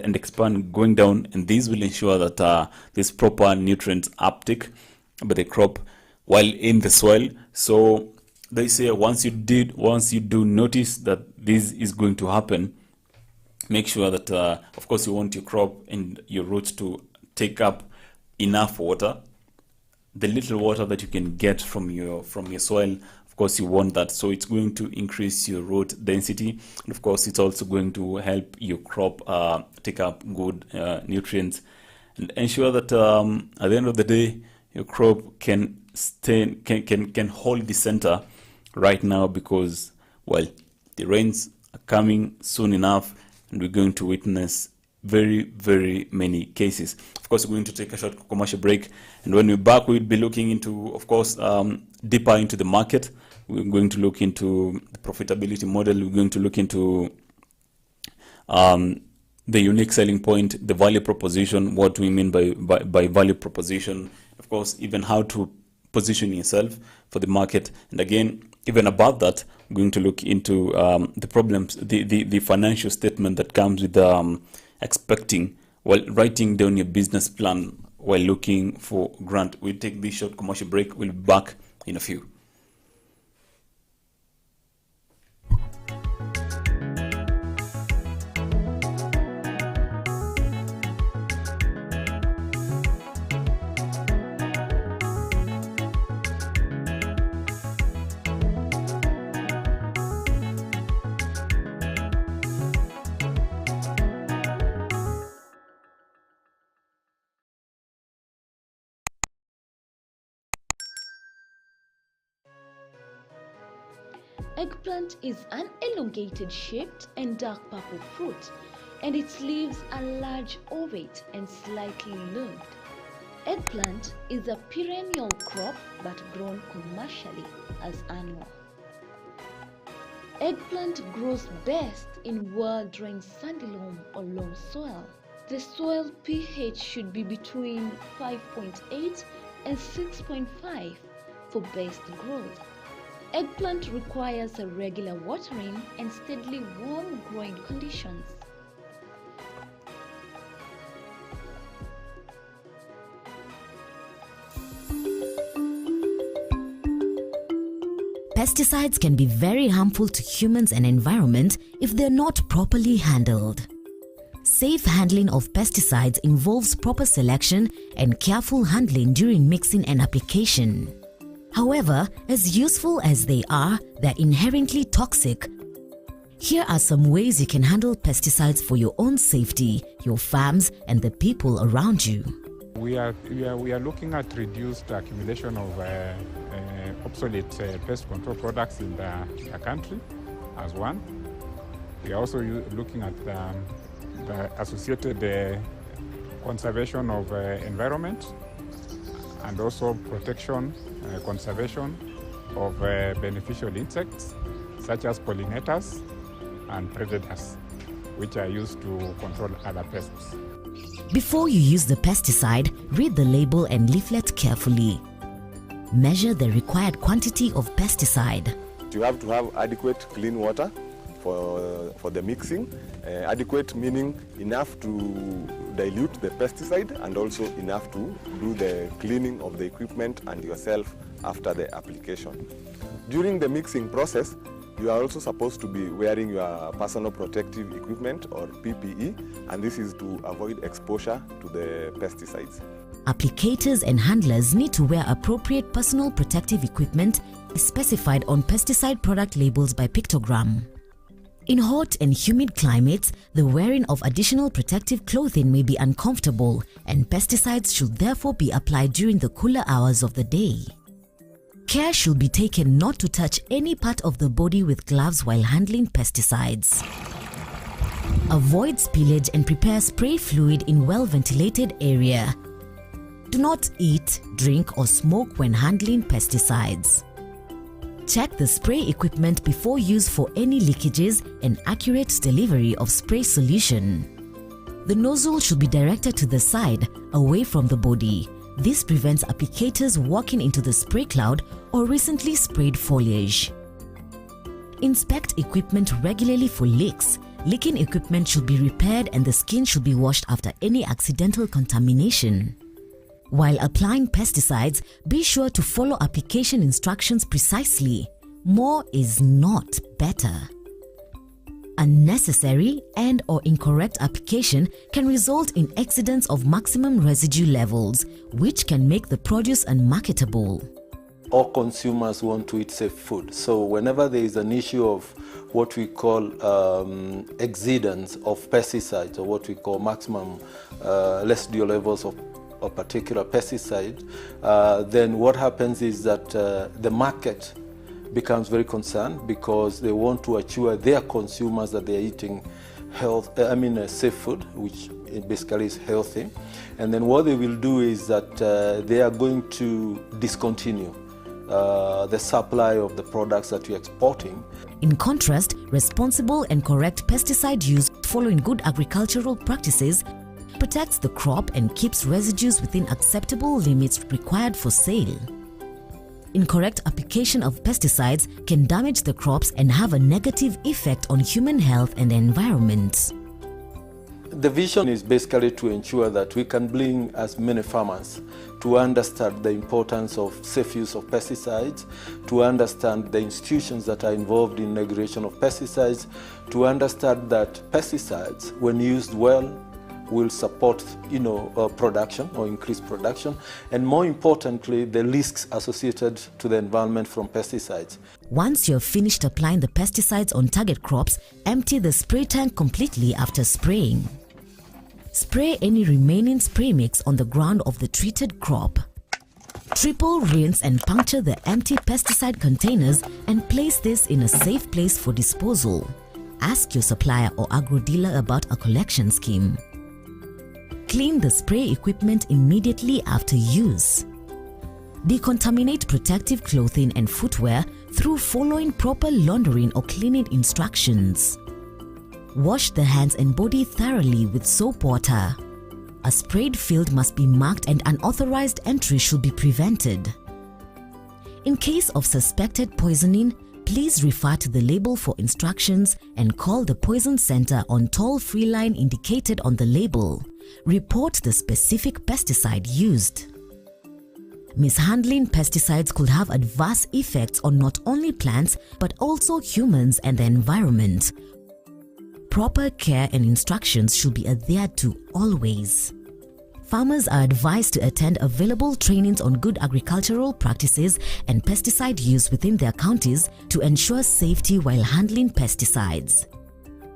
going down, and this will ensure that there's proper nutrient uptake by the crop while in the soil. So they say once you do notice that this is going to happen, make sure that, of course, you want your crop and your roots to take up enough water, the little water that you can get from your soil. Of course, you want that, so it's going to increase your root density, and of course, it's also going to help your crop take up good nutrients and ensure that at the end of the day, your crop can hold the center right now, because, well, the rains are coming soon enough, and we're going to witness very, very many cases. Of course, we're going to take a short commercial break, and when we're back, we'll be looking into, of course, deeper into the market. We're going to look into the profitability model. We're going to look into the unique selling point, the value proposition, what we mean by value proposition, of course, even how to position yourself for the market. And again, even above that, I'm going to look into the problems, the financial statement that comes with expecting while writing down your business plan while looking for grant. We'll take this short commercial break. We'll be back in a few. Eggplant is an elongated shaped and dark purple fruit, and its leaves are large, ovate, and slightly lobed. Eggplant is a perennial crop but grown commercially as annual. Eggplant grows best in well-drained sandy loam or loam soil. The soil pH should be between 5.8 and 6.5 for best growth. Eggplant requires a regular watering and steadily warm growing conditions. Pesticides can be very harmful to humans and environment if they're not properly handled. Safe handling of pesticides involves proper selection and careful handling during mixing and application. However, as useful as they are, they're inherently toxic. Here are some ways you can handle pesticides for your own safety, your farms, and the people around you. We are looking at reduced accumulation of obsolete pest control products in the country as one. We are also looking at the associated conservation of environment and also protection, conservation of beneficial insects such as pollinators and predators, which are used to control other pests. Before you use the pesticide, read the label and leaflet carefully. Measure the required quantity of pesticide. You have to have adequate clean water for the mixing. Adequate meaning enough to dilute the pesticide and also enough to do the cleaning of the equipment and yourself after the application. During the mixing process, you are also supposed to be wearing your personal protective equipment or PPE, and this is to avoid exposure to the pesticides. Applicators and handlers need to wear appropriate personal protective equipment specified on pesticide product labels by pictogram. In hot and humid climates, the wearing of additional protective clothing may be uncomfortable, and pesticides should therefore be applied during the cooler hours of the day. Care should be taken not to touch any part of the body with gloves while handling pesticides. Avoid spillage and prepare spray fluid in well-ventilated area. Do not eat, drink or smoke when handling pesticides. Check the spray equipment before use for any leakages and accurate delivery of spray solution. The nozzle should be directed to the side, away from the body. This prevents applicators walking into the spray cloud or recently sprayed foliage. Inspect equipment regularly for leaks. Leaking equipment should be repaired and the skin should be washed after any accidental contamination. While applying pesticides, be sure to follow application instructions precisely. More is not better. Unnecessary and/or incorrect application can result in exceedance of maximum residue levels, which can make the produce unmarketable. All consumers want to eat safe food. So whenever there is an issue of what we call exceedance of pesticides, or what we call maximum residual levels of a particular pesticide, then what happens is that the market becomes very concerned because they want to assure their consumers that they are eating safe food, which basically is healthy. And then what they will do is that they are going to discontinue the supply of the products that you're exporting. In contrast, responsible and correct pesticide use following good agricultural practices protects the crop and keeps residues within acceptable limits required for sale. Incorrect application of pesticides can damage the crops and have a negative effect on human health and the environment. The vision is basically to ensure that we can bring as many farmers to understand the importance of safe use of pesticides, to understand the institutions that are involved in regulation of pesticides, to understand that pesticides, when used well, will support production or increase production, and more importantly, the risks associated to the environment from pesticides. Once you've finished applying the pesticides on target crops, empty the spray tank completely after spraying. Spray any remaining spray mix on the ground of the treated crop. Triple rinse and puncture the empty pesticide containers and place this in a safe place for disposal. Ask your supplier or agro dealer about a collection scheme. Clean the spray equipment immediately after use. Decontaminate protective clothing and footwear through following proper laundering or cleaning instructions. Wash the hands and body thoroughly with soap water. A sprayed field must be marked and unauthorized entry should be prevented. In case of suspected poisoning, please refer to the label for instructions and call the poison center on toll-free line indicated on the label. Report the specific pesticide used. Mishandling pesticides could have adverse effects on not only plants but also humans and the environment. Proper care and instructions should be adhered to always. Farmers are advised to attend available trainings on good agricultural practices and pesticide use within their counties to ensure safety while handling pesticides.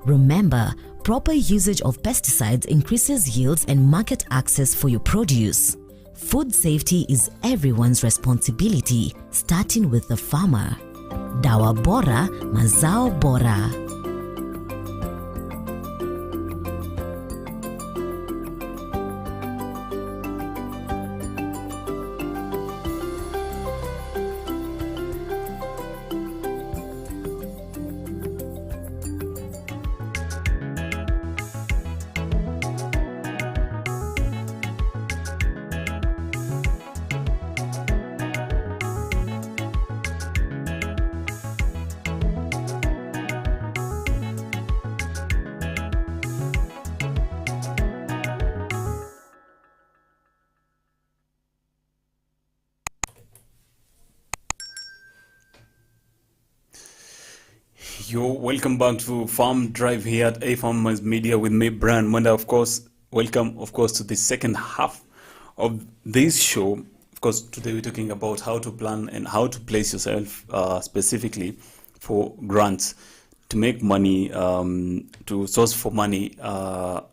Remember, proper usage of pesticides increases yields and market access for your produce. Food safety is everyone's responsibility, starting with the farmer. Dawa bora, mazao bora. Welcome back to Farm Drive here at AFarmers Media with me, Brian Mwenda. Of course, welcome, to the second half of this show. Of course, today we're talking about how to plan and how to place yourself specifically for grants, to make money, to source for money that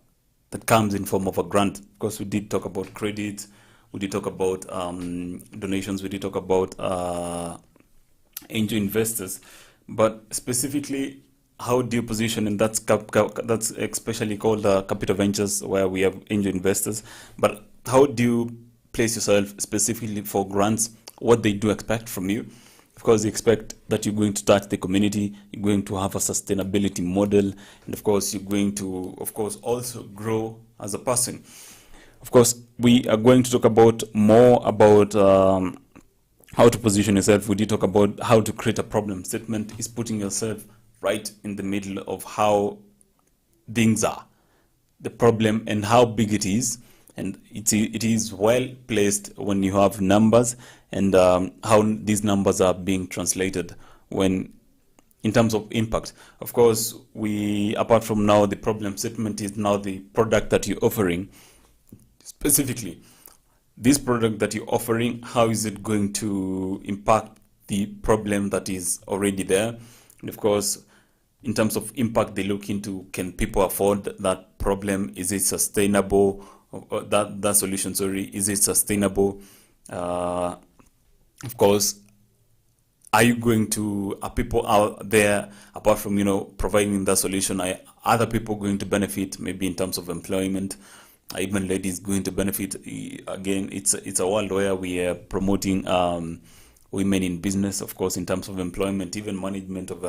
comes in form of a grant. Of course, we did talk about credit, we did talk about donations, we did talk about angel investors. But specifically, how do you position, and that's especially called capital ventures, where we have angel investors. But how do you place yourself specifically for grants? What they do expect from you? Of course, they expect that you're going to touch the community, you're going to have a sustainability model, and of course, you're going to, also grow as a person. Of course, we are going to talk about more about how to position yourself. We did talk about how to create a problem statement. Is putting yourself right in the middle of how things are, the problem and how big it is. And it is well placed when you have numbers and how these numbers are being translated when in terms of impact. Of course, apart from now, the problem statement is now the product that you're offering. Specifically, this product that you're offering, how is it going to impact the problem that is already there? And of course, in terms of impact, they look into, can people afford that problem? Is it sustainable? That solution, is it sustainable? Of course, are people out there, apart from providing that solution, are other people going to benefit, maybe in terms of employment? Even ladies going to benefit? Again, it's a world where we are promoting women in business, of course, in terms of employment, even management of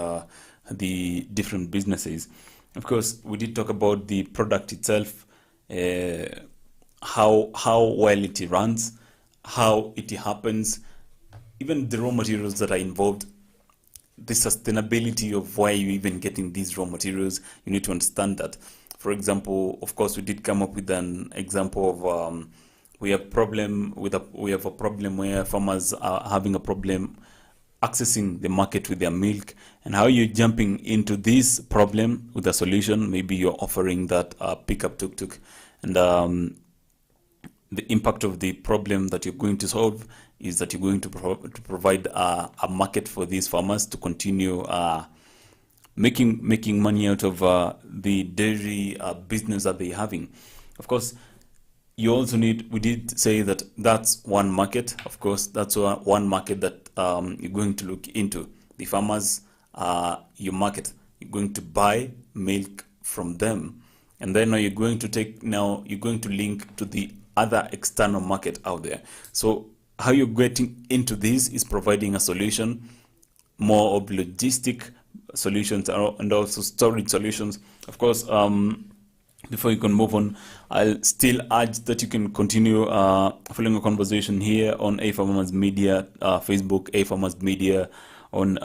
the different businesses. Of course, we did talk about the product itself, how well it runs, how it happens, even the raw materials that are involved, the sustainability of why you're even getting these raw materials. You need to understand that. For example, of course, we did come up with an example of we have a problem where farmers are having a problem accessing the market with their milk, and how you're jumping into this problem with a solution. Maybe you're offering that pickup tuk-tuk, and the impact of the problem that you're going to solve is that you're going to provide a market for these farmers to continue making money out of the dairy business that they're having. Of course, you also need, we did say that that's one market. Of course, that's one market that you're going to look into. The farmers are your market. You're going to buy milk from them, and then you're going to link to the other external market out there. So how you're getting into this is providing a solution, more of logistic solutions and also storage solutions. Of course, before you can move on, I'll still urge that you can continue following a conversation here on AFarmers Media, Facebook, AFarmers Media, on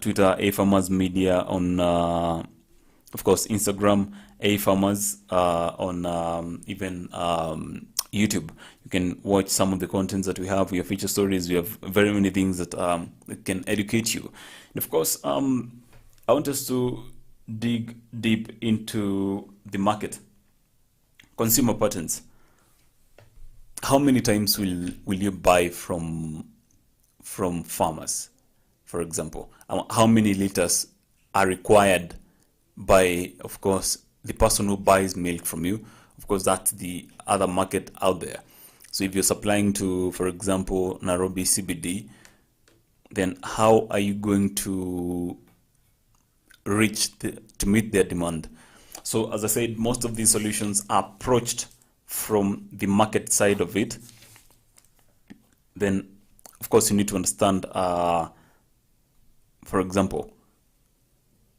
Twitter, AFarmers Media, on of course Instagram, AFarmers, on even YouTube. You can watch some of the contents that we have. We have feature stories. We have very many things that can educate you. And of course, I want us to dig deep into the market, consumer patterns. How many times will you buy from farmers, for example? How many liters are required by, of course, the person who buys milk from you? Of course, that's the other market out there. So if you're supplying to, for example, Nairobi CBD, then how are you going to to meet their demand? So as I said, most of these solutions are approached from the market side of it. Then, of course, you need to understand, for example,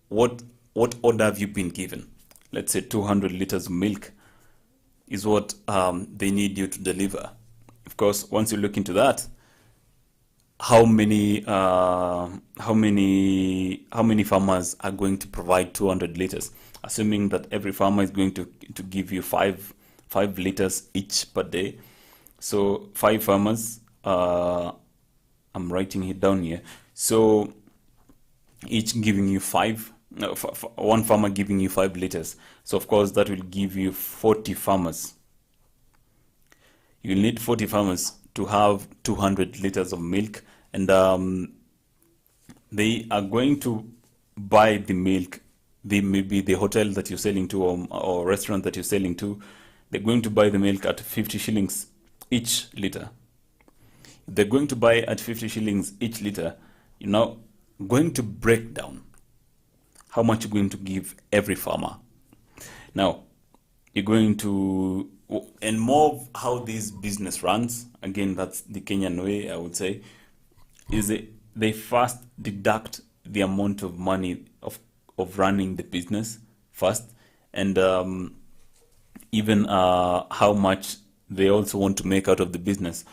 what order have you been given? Let's say 200 liters of milk is what they need you to deliver. Of course, once you look into that, how many farmers are going to provide 200 liters? Assuming that every farmer is going to give you five liters each per day. So 5 farmers, I'm writing it down here. So each giving you one farmer giving you 5 liters. So of course that will give you 40 farmers. You'll need 40 farmers to have 200 liters of milk, and they are going to buy the milk. Maybe the hotel that you're selling to or restaurant that you're selling to, they're going to buy the milk at 50 shillings each liter. If they're going to buy at 50 shillings each liter, you're now going to break down how much you're going to give every farmer. Now, you're going to, and more of how this business runs, again, that's the Kenyan way, I would say, is they first deduct the amount of money of running the business first, and even how much they also want to make out of the business,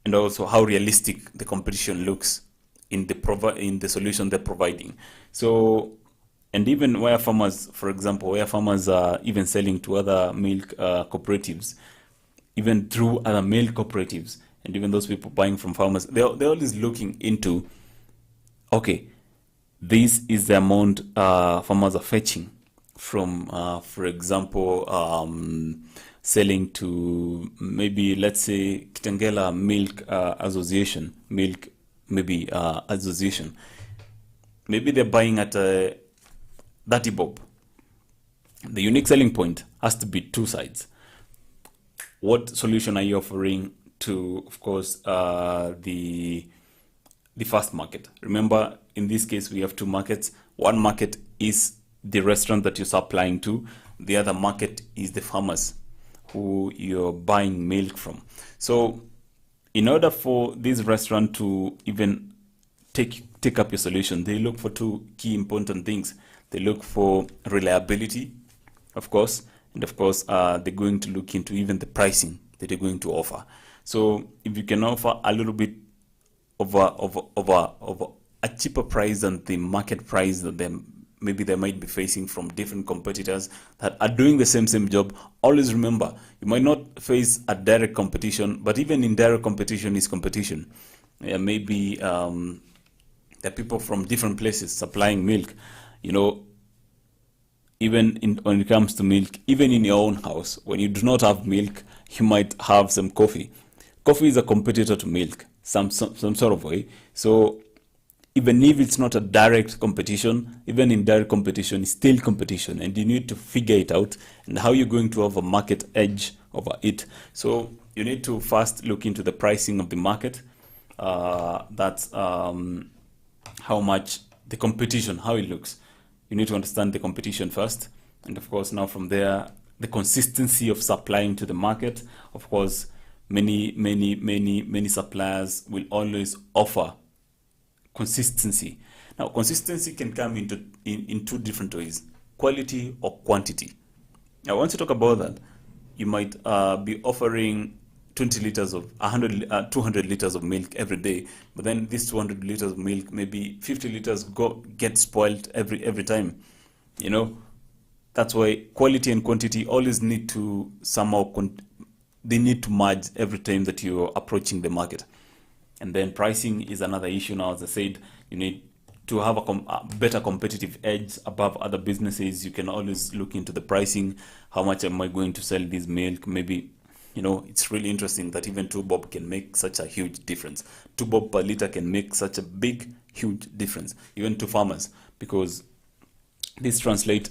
and also how realistic the competition looks in the solution they're providing. So, and even where farmers, for example, where farmers are even selling to other milk cooperatives, even through other milk cooperatives, and even those people buying from farmers, they're always looking into, okay, this is the amount farmers are fetching from, for example, selling to maybe, let's say, Kitengela Milk Association, association. Maybe they're buying at 30 bob. The unique selling point has to be two sides. What solution are you offering to, of course, the first market? Remember, in this case, we have two markets. One market is the restaurant that you're supplying to. The other market is the farmers who you're buying milk from. So in order for this restaurant to even take up your solution, they look for two key important things. They look for reliability, of course, and of course, they're going to look into even the pricing that you're going to offer. So if you can offer a little bit of a cheaper price than the market price that maybe they might be facing from different competitors that are doing the same job, always remember, you might not face a direct competition, but even indirect competition is competition. Maybe there are people from different places supplying milk. Even when it comes to milk, even in your own house, when you do not have milk, you might have some coffee. Coffee is a competitor to milk, some sort of way. So even if it's not a direct competition, even indirect competition is still competition, and you need to figure it out and how you're going to have a market edge over it. So you need to first look into the pricing of the market. That's how much the competition, how it looks. You need to understand the competition first, and of course now from there, the consistency of supplying to the market. Of course, many suppliers will always offer consistency. Now, consistency can come in two different ways: quality or quantity. Now, once you talk about that, you might be offering 20 liters of 200 liters of milk every day, but then these 200 liters of milk, maybe 50 liters get spoiled every time. That's why quality and quantity always need to somehow they need to merge every time that you're approaching the market. And then pricing is another issue. Now, as I said, you need to have a better competitive edge above other businesses. You can always look into the pricing. How much am I going to sell this milk? Maybe, it's really interesting that even 2 bob can make such a huge difference. 2 bob per liter can make such a huge difference, even to farmers, because this translate.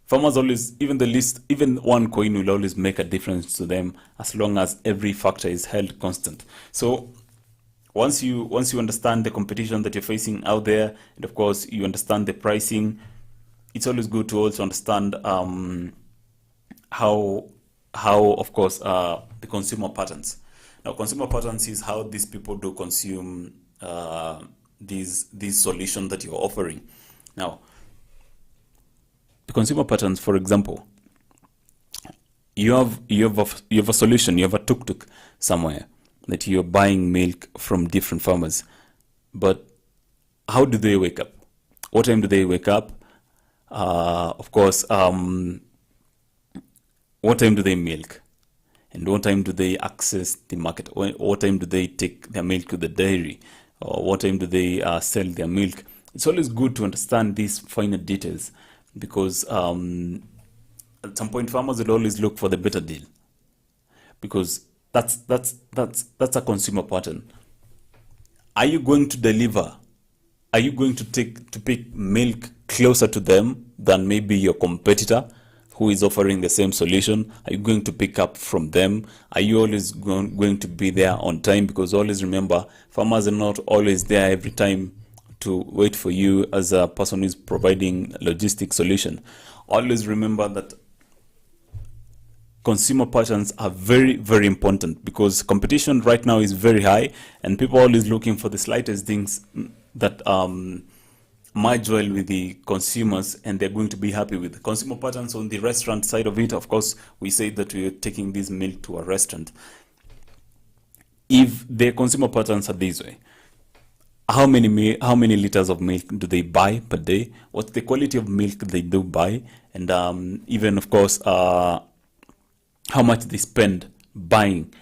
Farmers always, even 1 coin will always make a difference to them as long as every factor is held constant. So once you understand the competition that you're facing out there, and of course you understand the pricing, it's always good to also understand how of course the consumer patterns. Now, consumer patterns is how these people do consume these solution that you're offering. Now, the consumer patterns, for example, you have a solution, you have a tuk-tuk somewhere that you're buying milk from different farmers. But how do they wake up? What time do they wake up? Of course, what time do they milk? And what time do they access the market? What time do they take their milk to the dairy? Or what time do they sell their milk? It's always good to understand these finer details, because at some point farmers will always look for the better deal, because that's a consumer pattern. Are you going to deliver? Are you going to pick milk closer to them than maybe your competitor who is offering the same solution? Are you going to pick up from them? Are you always going to be there on time? Because always remember, farmers are not always there every time to wait for you as a person who is providing a logistic solution. Always remember that consumer patterns are very, very important, because competition right now is very high and people are always looking for the slightest things that merge well with the consumers and they're going to be happy with. Consumer patterns on the restaurant side of it, of course, we say that we're taking this milk to a restaurant. If the consumer patterns are this way, how many liters of milk do they buy per day? What's the quality of milk they do buy? And even, of course, how much they spend buying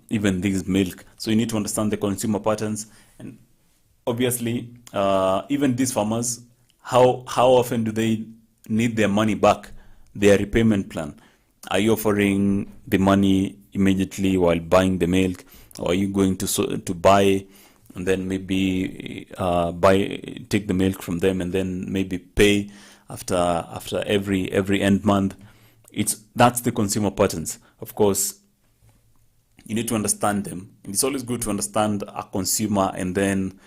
even this milk. So you need to understand the consumer patterns. And obviously, even these farmers, how often do they need their money back, their repayment plan? Are you offering the money immediately while buying the milk, or are you going to buy and then maybe take the milk from them and then maybe pay after every end month? That's the consumer patterns. Of course, you need to understand them, and it's always good to understand a consumer and then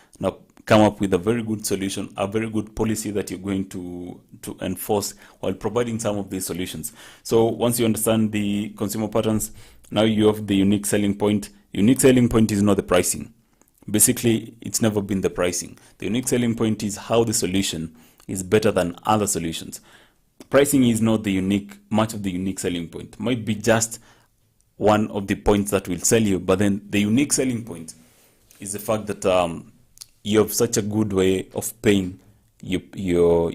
come up with a very good solution, a very good policy that you're going to enforce while providing some of these solutions. So once you understand the consumer patterns, now you have the unique selling point, Unique selling point is not the pricing. Basically, it's never been the pricing. The unique selling point is how the solution is better than other solutions. Pricing is not much of the unique selling point. Might be just one of the points that will sell you, but then the unique selling point is the fact that you have such a good way of paying your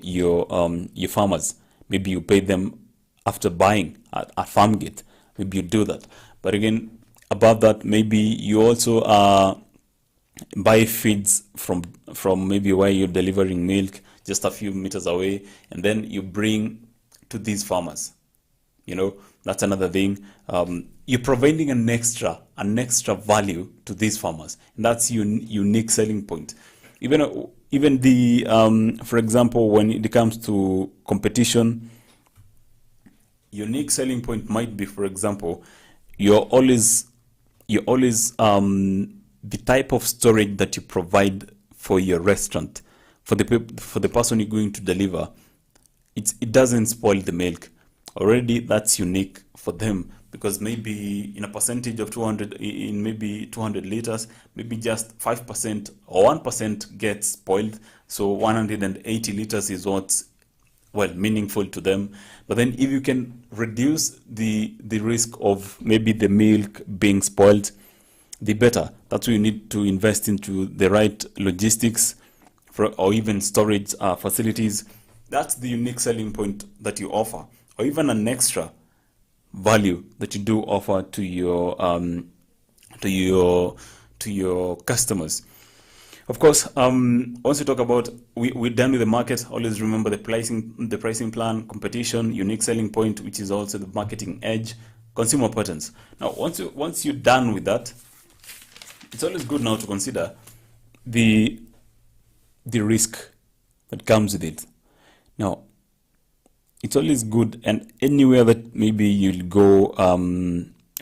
farmers. Maybe you pay them after buying at farm gate. Maybe you do that. But again, above that, maybe you also buy feeds from maybe where you're delivering milk just a few meters away, and then you bring to these farmers. That's another thing. You're providing an extra value to these farmers, and that's unique selling point. Even the for example, when it comes to competition, unique selling point might be, for example, you're always the type of storage that you provide for your restaurant, for the person you're going to deliver. It doesn't spoil the milk. Already that's unique for them, because maybe in a percentage of 200, in maybe 200 liters, maybe just 5% or 1% gets spoiled. So 180 liters is what's meaningful to them. But then if you can reduce the risk of maybe the milk being spoiled, the better. That's why you need to invest into the right logistics or even storage facilities. That's the unique selling point that you offer, or even an extra value that you do offer to your customers. Of course, once we talk about we're done with the market, always remember the pricing plan, competition, unique selling point, which is also the marketing edge, consumer patterns. Now, once you're done with that, it's always good now to consider the risk that comes with it. Now, it's always good, and anywhere that maybe you'll go,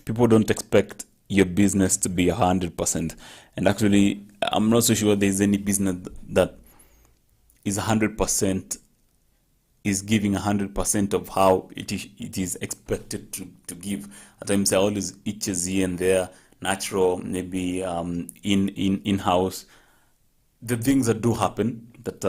people don't expect your business to be 100%. And actually, I'm not so sure there's any business that is 100%, is giving 100% of how it is expected to give. At times, I always itches here and there, natural, maybe in-house. The things that do happen, that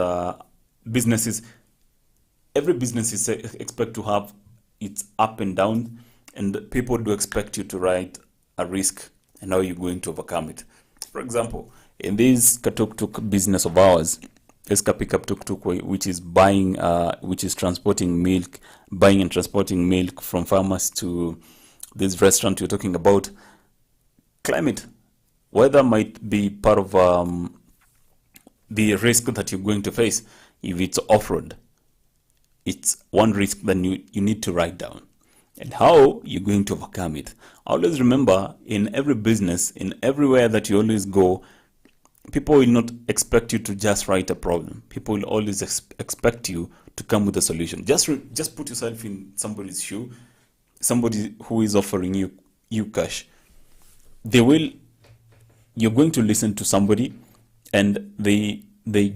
every business is expect to have its up and down, and people do expect you to write a risk and how you're going to overcome it. For example, in this tuk-tuk business of ours, Eska Pickup Tuk-Tuk, which is transporting milk, buying and transporting milk from farmers to this restaurant you're talking about, climate, weather might be part of the risk that you're going to face. If it's off-road, it's one risk that you need to write down, and how you're going to overcome it. Always remember, in every business, in everywhere that you always go, people will not expect you to just write a problem. People will always expect you to come with a solution. Just put yourself in somebody's shoe, somebody who is offering you cash. You're going to listen to somebody, and they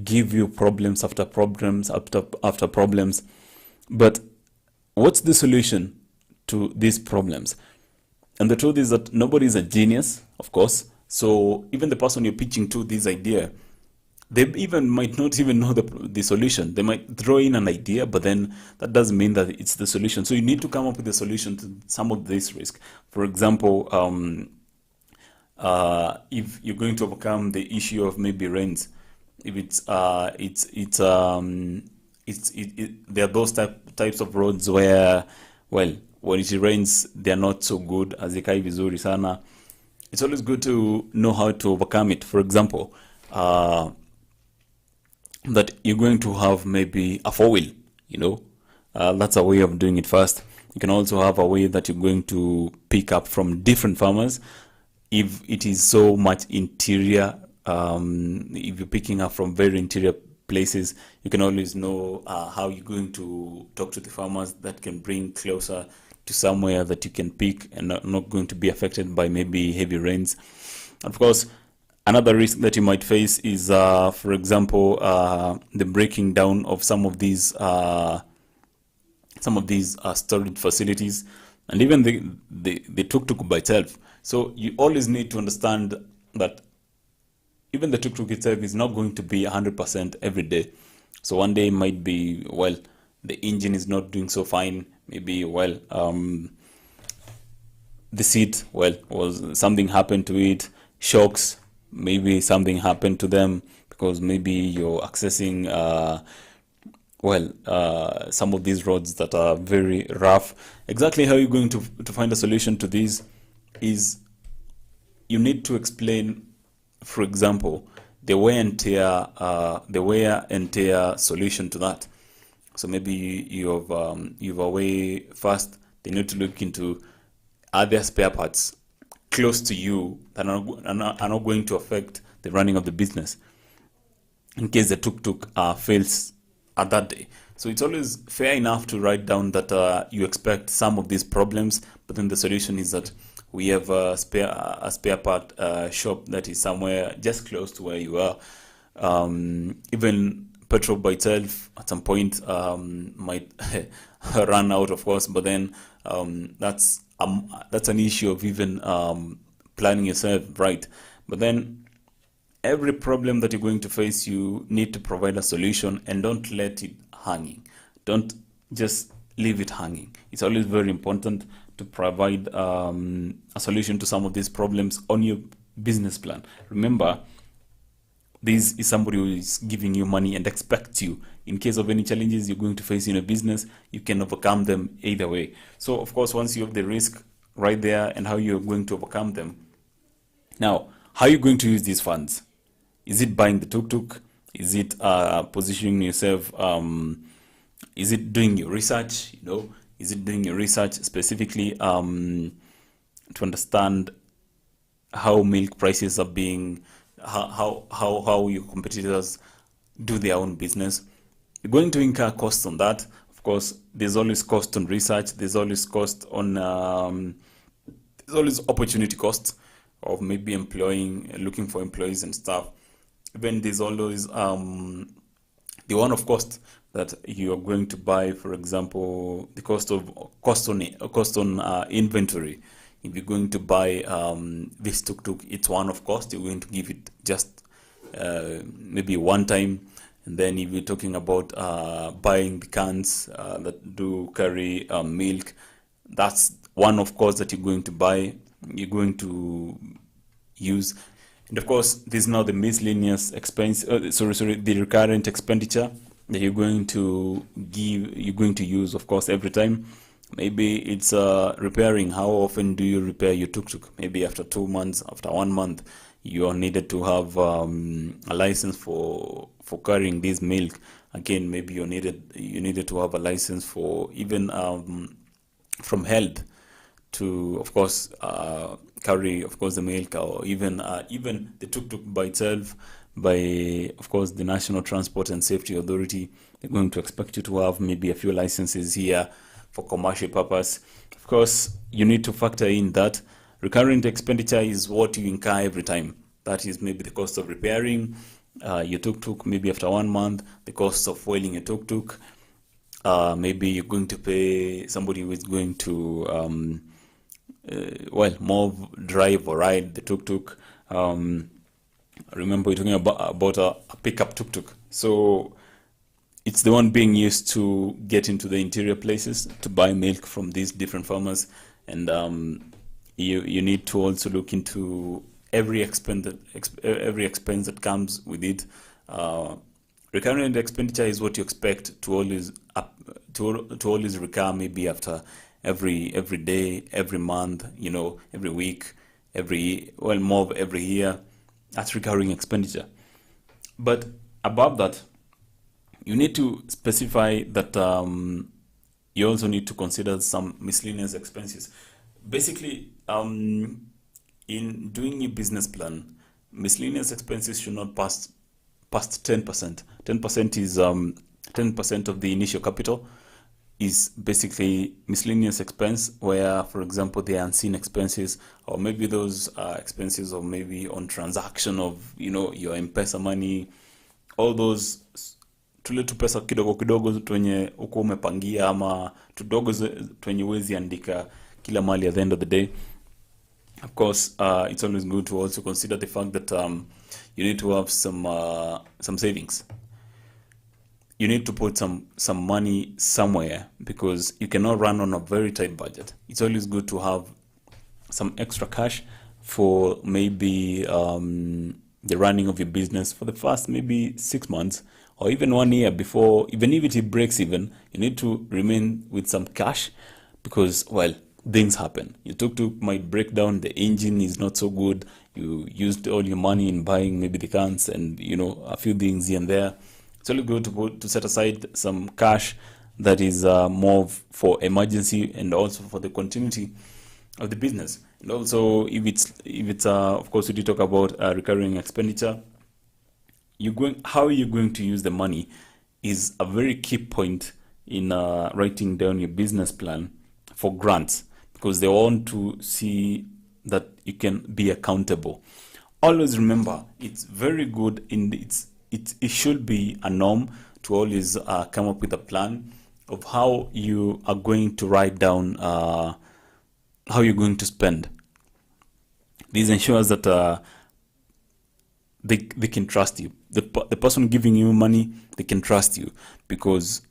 give you problems after problems after problems. But what's the solution to these problems? And the truth is that nobody is a genius, of course. So even the person you're pitching to this idea, they even might not even know the solution. They might throw in an idea, but then that doesn't mean that it's the solution. So you need to come up with a solution to some of this risk. For example, if you're going to overcome the issue of maybe rains, if there are those types of roads where, when it rains, they're not so good, hazikai vizuri sana. It's always good to know how to overcome it. For example, that you're going to have maybe a 4-wheel, that's a way of doing it first. You can also have a way that you're going to pick up from different farmers. If it is so much interior, if you're picking up from very interior places, you can always know how you're going to talk to the farmers that can bring closer to somewhere that you can pick and not going to be affected by maybe heavy rains. Of course, another risk that you might face is, for example, the breaking down of some of these storage facilities, and even the tuk-tuk by itself. So you always need to understand that even the tuk-tuk itself is not going to be 100% every day. So one day might be, well, the engine is not doing so fine. Maybe, well, the seat, well, was something happened to it. Shocks, maybe something happened to them because maybe you're accessing, some of these roads that are very rough. Exactly how you're going to find a solution to this is you need to explain, for example, the wear and tear solution to that. So maybe you've a way first. They need to look into other spare parts close to you that are not going to affect the running of the business in case the tuk-tuk fails at that day. So it's always fair enough to write down that you expect some of these problems, but then the solution is that we have a spare part shop that is somewhere just close to where you are. Even petrol by itself at some point might run out, of course, but then that's an issue of even planning yourself right. But then every problem that you're going to face, you need to provide a solution, and don't let it hanging. Don't just leave it hanging. It's always very important to provide a solution to some of these problems on your business plan. Remember, this is somebody who is giving you money and expects you, in case of any challenges you're going to face in a business, you can overcome them either way. So of course, once you have the risk right there and how you're going to overcome them, now how are you going to use these funds? Is it buying the tuk-tuk? Is it positioning yourself? Is it doing your research? Is it doing your research specifically to understand how milk prices are being, how your competitors do their own business? You're going to incur costs on that. Of course, there's always cost on research. There's always cost on, there's always opportunity costs of maybe looking for employees and stuff. Even there's always the one-off cost that you are going to buy, for example, the cost on inventory. If you're going to buy this tuk-tuk, it's one-off cost. You're going to give it just maybe one time. And then if you're talking about buying the cans that do carry milk, that's one-off cost that you're going to buy, you're going to use. And of course, this is now the miscellaneous expense, the recurrent expenditure that you're going to use, of course, every time. Maybe it's repairing. How often do you repair your tuk-tuk? Maybe after 2 months, after 1 month, you are needed to have a license for carrying this milk. Again, maybe you needed to have a license for even from health to, of course, carry, of course, the milk, or even the tuk-tuk by itself, by, of course, the National Transport and Safety Authority. They're going to expect you to have maybe a few licenses here for commercial purpose. Of course, you need to factor in that recurrent expenditure is what you incur every time. That is maybe the cost of repairing your tuk-tuk, maybe after 1 month, the cost of oiling a tuk-tuk. Maybe you're going to pay somebody who is going to more drive or ride the tuk-tuk. Remember, we're talking about a pickup tuk-tuk. So it's the one being used to get into the interior places to buy milk from these different farmers. And you need to also look into every expense that comes with it. Recurrent expenditure is what you expect to always recur, maybe after every day, every month, every week, more of every year. That's recurring expenditure. But above that, you need to specify that you also need to consider some miscellaneous expenses. Basically, in doing your business plan, miscellaneous expenses should not pass past 10%. 10% is 10% of the initial capital is basically miscellaneous expense, where, for example, the unseen expenses, or maybe those expenses, or maybe on transaction of your M-Pesa money, all those tule tu pesa kidogo kidogo twenye uko umepangia ama tudogo twenye wezi andika kila mali at the end of the day. Of course, it's always good to also consider the fact that you need to have some savings. You need to put some money somewhere, because you cannot run on a very tight budget. It's always good to have some extra cash for maybe the running of your business for the first maybe 6 months or even 1 year before, even if it breaks even, you need to remain with some cash, because, well, things happen. Your tuk-tuk might break down, the engine is not so good, you used all your money in buying maybe the cans and, a few things here and there. It's only good to set aside some cash that is more for emergency and also for the continuity of the business. And also, if it's of course, we did talk about recurring expenditure. How you're going to use the money is a very key point in writing down your business plan for grants, because they want to see that you can be accountable. Always remember, it's very good it should be a norm to always come up with a plan of how you are going to write down how you're going to spend. This ensures that they can trust you. The person giving you money, they can trust you, because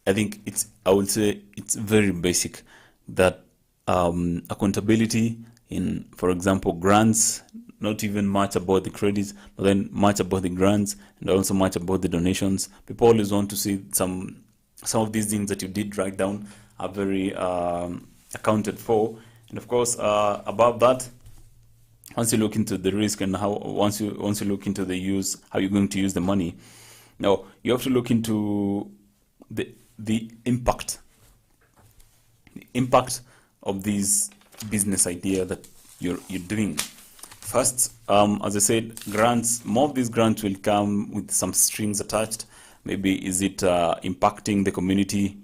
I would say it's very basic that accountability in, for example, grants, not even much about the credits, but then much about the grants and also much about the donations. People always want to see some of these things that you did write down are very accounted for. And of course, above that, once you look into the risk and once you look into how you're going to use the money, now you have to look into the impact of this business idea that you're doing. First, as I said, grants. More of these grants will come with some strings attached. Maybe is it impacting the community?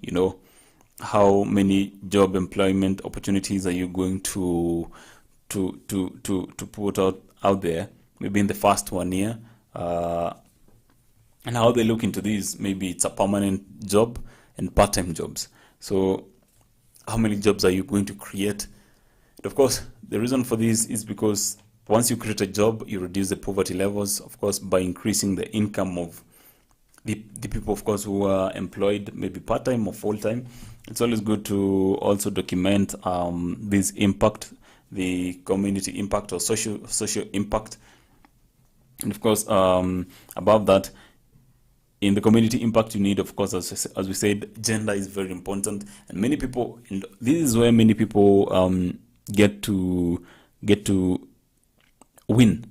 How many job employment opportunities are you going to put out there? Maybe in the first 1 year, and how they look into these. Maybe it's a permanent job and part-time jobs. So, how many jobs are you going to create? And of course, the reason for this is because once you create a job, you reduce the poverty levels, of course, by increasing the income of the people, of course, who are employed, maybe part-time or full-time. It's always good to also document this impact, the community impact or social impact. And of course, above that, in the community impact, you need, of course, as we said, gender is very important. And many people, and this is where many people get to win.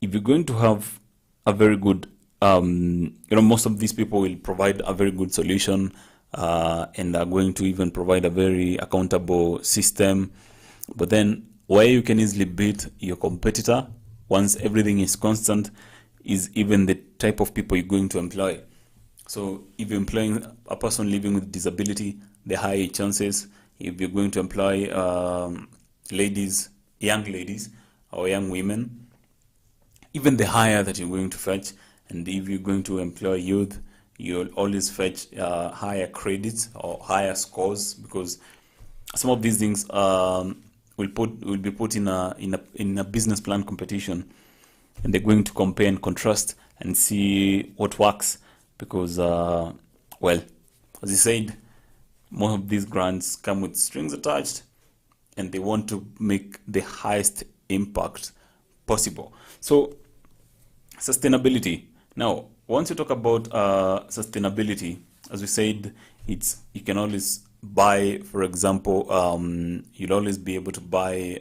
If you're going to have a very good, most of these people will provide a very good solution and are going to even provide a very accountable system. But then where you can easily beat your competitor once everything is constant is even the type of people you're going to employ. So if you're employing a person living with disability, the higher chances. If you're going to employ young ladies or young women, even the higher that you're going to fetch. And if you're going to employ youth, you'll always fetch higher credits or higher scores, because some of these things will be put in a business plan competition, and they're going to compare and contrast and see what works, because as I said, most of these grants come with strings attached, and they want to make the highest impact possible. So sustainability. Now, once you talk about sustainability, as we said, you can always buy, for example, you'll always be able to buy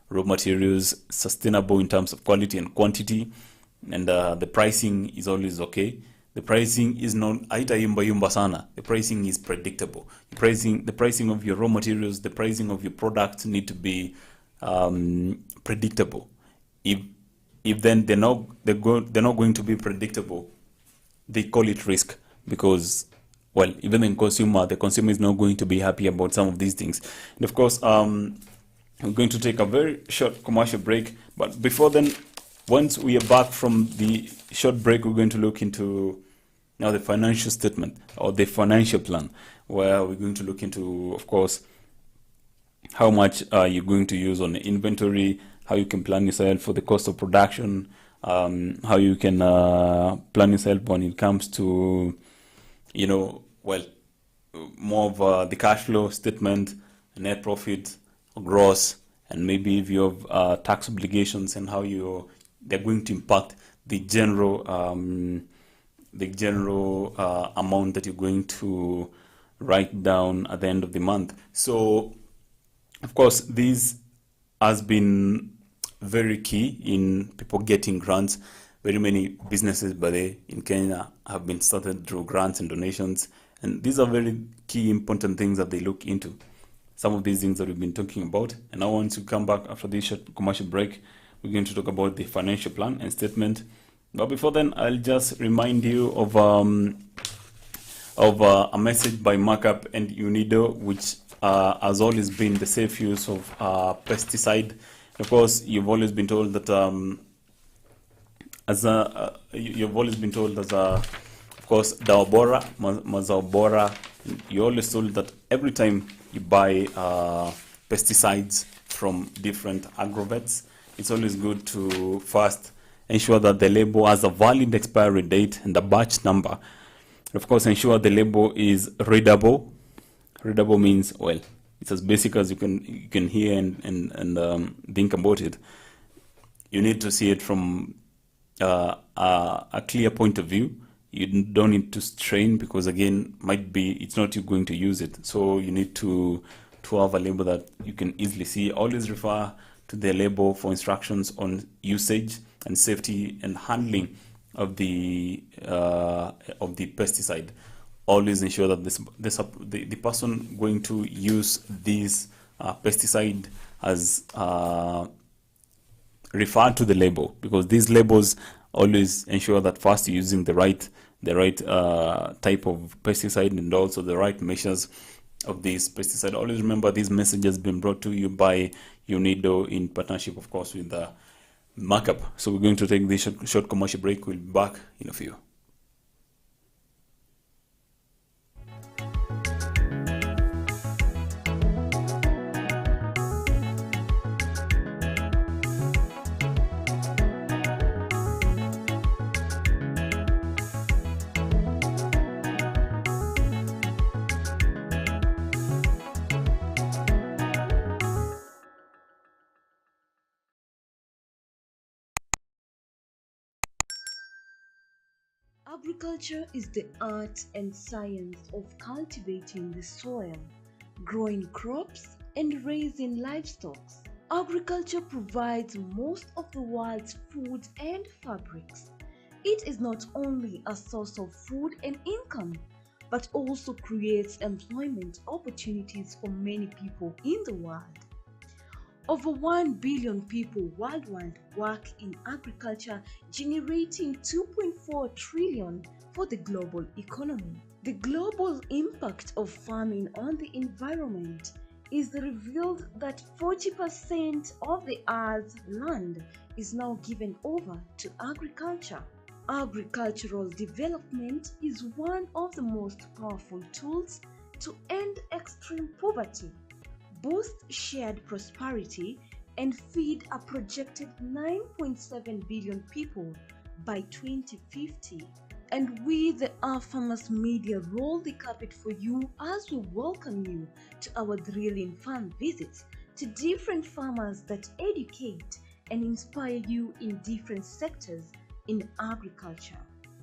raw materials sustainable in terms of quality and quantity, and the pricing is always okay. The pricing is not haitayumba sana. The pricing is predictable. The pricing of your raw materials, the pricing of your products need to be predictable. If then they're not going to be predictable, they call it risk, because even the consumer is not going to be happy about some of these things. And of course, we're going to take a very short commercial break. But before then, once we are back from the short break, we're going to look into now the financial statement or the financial plan, where we're going to look into, of course, how much you're going to use on the inventory, how you can plan yourself for the cost of production, how you can plan yourself when it comes to, more of the cash flow statement, net profit, gross, and maybe if you have tax obligations and how they're going to impact the general amount that you're going to write down at the end of the month. So, of course, this has been very key in people getting grants. Very many businesses, by the way, in Kenya have been started through grants and donations. And these are very key, important things that they look into. Some of these things that we've been talking about. And I want to come back after this short commercial break. We're going to talk about the financial plan and statement. But before then, I'll just remind you of a message by Markup and UNIDO, which has always been the safe use of pesticide. Of course, you've always been told that of course, dawa bora, mazao bora. You're always told that every time you buy pesticides from different agrovets, it's always good to first ensure that the label has a valid expiry date and the batch number. Of course, ensure the label is readable. Readable means, well, it's as basic as you can hear and think about it. You need to see it from a clear point of view. You don't need to strain because, again, it's not you going to use it. So you need to have a label that you can easily see. Always refer to the label for instructions on usage and safety and handling of the pesticide. Always ensure that the person going to use this pesticide has referred to the label, because these labels always ensure that first you're using the right type of pesticide and also the right measures of this pesticide. Always remember this message has been brought to you by UNIDO in partnership, of course, with the Markup. So we're going to take this short commercial break. We'll be back in a few. Agriculture is the art and science of cultivating the soil, growing crops, and raising livestock. Agriculture provides most of the world's food and fabrics. It is not only a source of food and income, but also creates employment opportunities for many people in the world. Over 1 billion people worldwide work in agriculture, generating 2.4 trillion for the global economy. The global impact of farming on the environment is revealed that 40% of the Earth's land is now given over to agriculture. Agricultural development is one of the most powerful tools to end extreme poverty, boost shared prosperity, and feed a projected 9.7 billion people by 2050. And we, the AFarmers Media, roll the carpet for you as we welcome you to our thrilling farm visits to different farmers that educate and inspire you in different sectors in agriculture.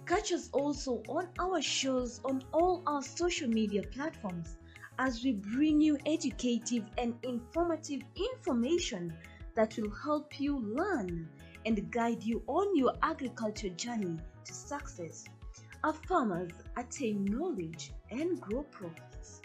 Catch us also on our shows on all our social media platforms as we bring you educative and informative information that will help you learn and guide you on your agriculture journey to success. Our farmers attain knowledge and grow profits.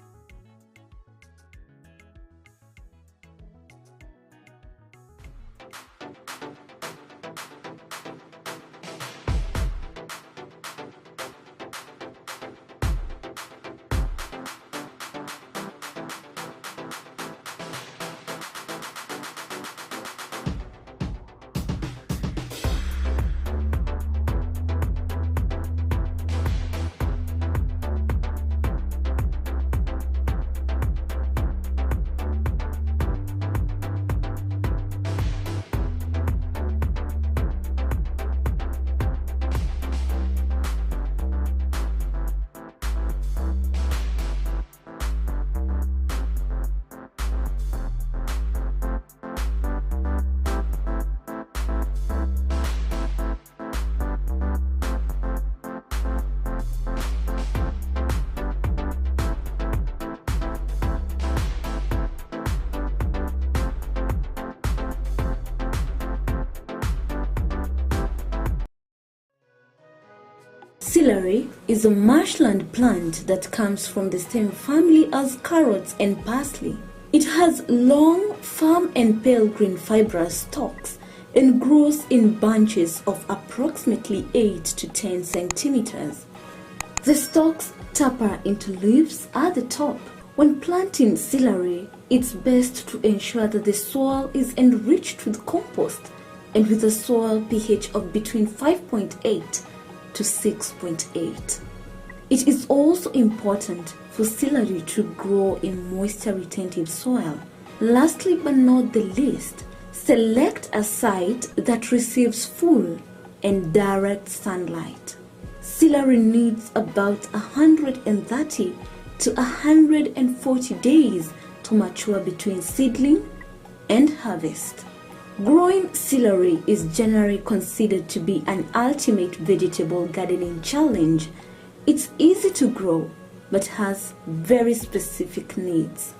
Celery is a marshland plant that comes from the same family as carrots and parsley. It has long, firm and pale green fibrous stalks and grows in bunches of approximately 8 to 10 centimeters. The stalks taper into leaves at the top. When planting celery, it's best to ensure that the soil is enriched with compost and with a soil pH of between 5.8 to 6.8. It is also important for celery to grow in moisture-retentive soil. Lastly but not the least, select a site that receives full and direct sunlight. Celery needs about 130 to 140 days to mature between seedling and harvest. Growing celery is generally considered to be an ultimate vegetable gardening challenge. It's easy to grow, but has very specific needs.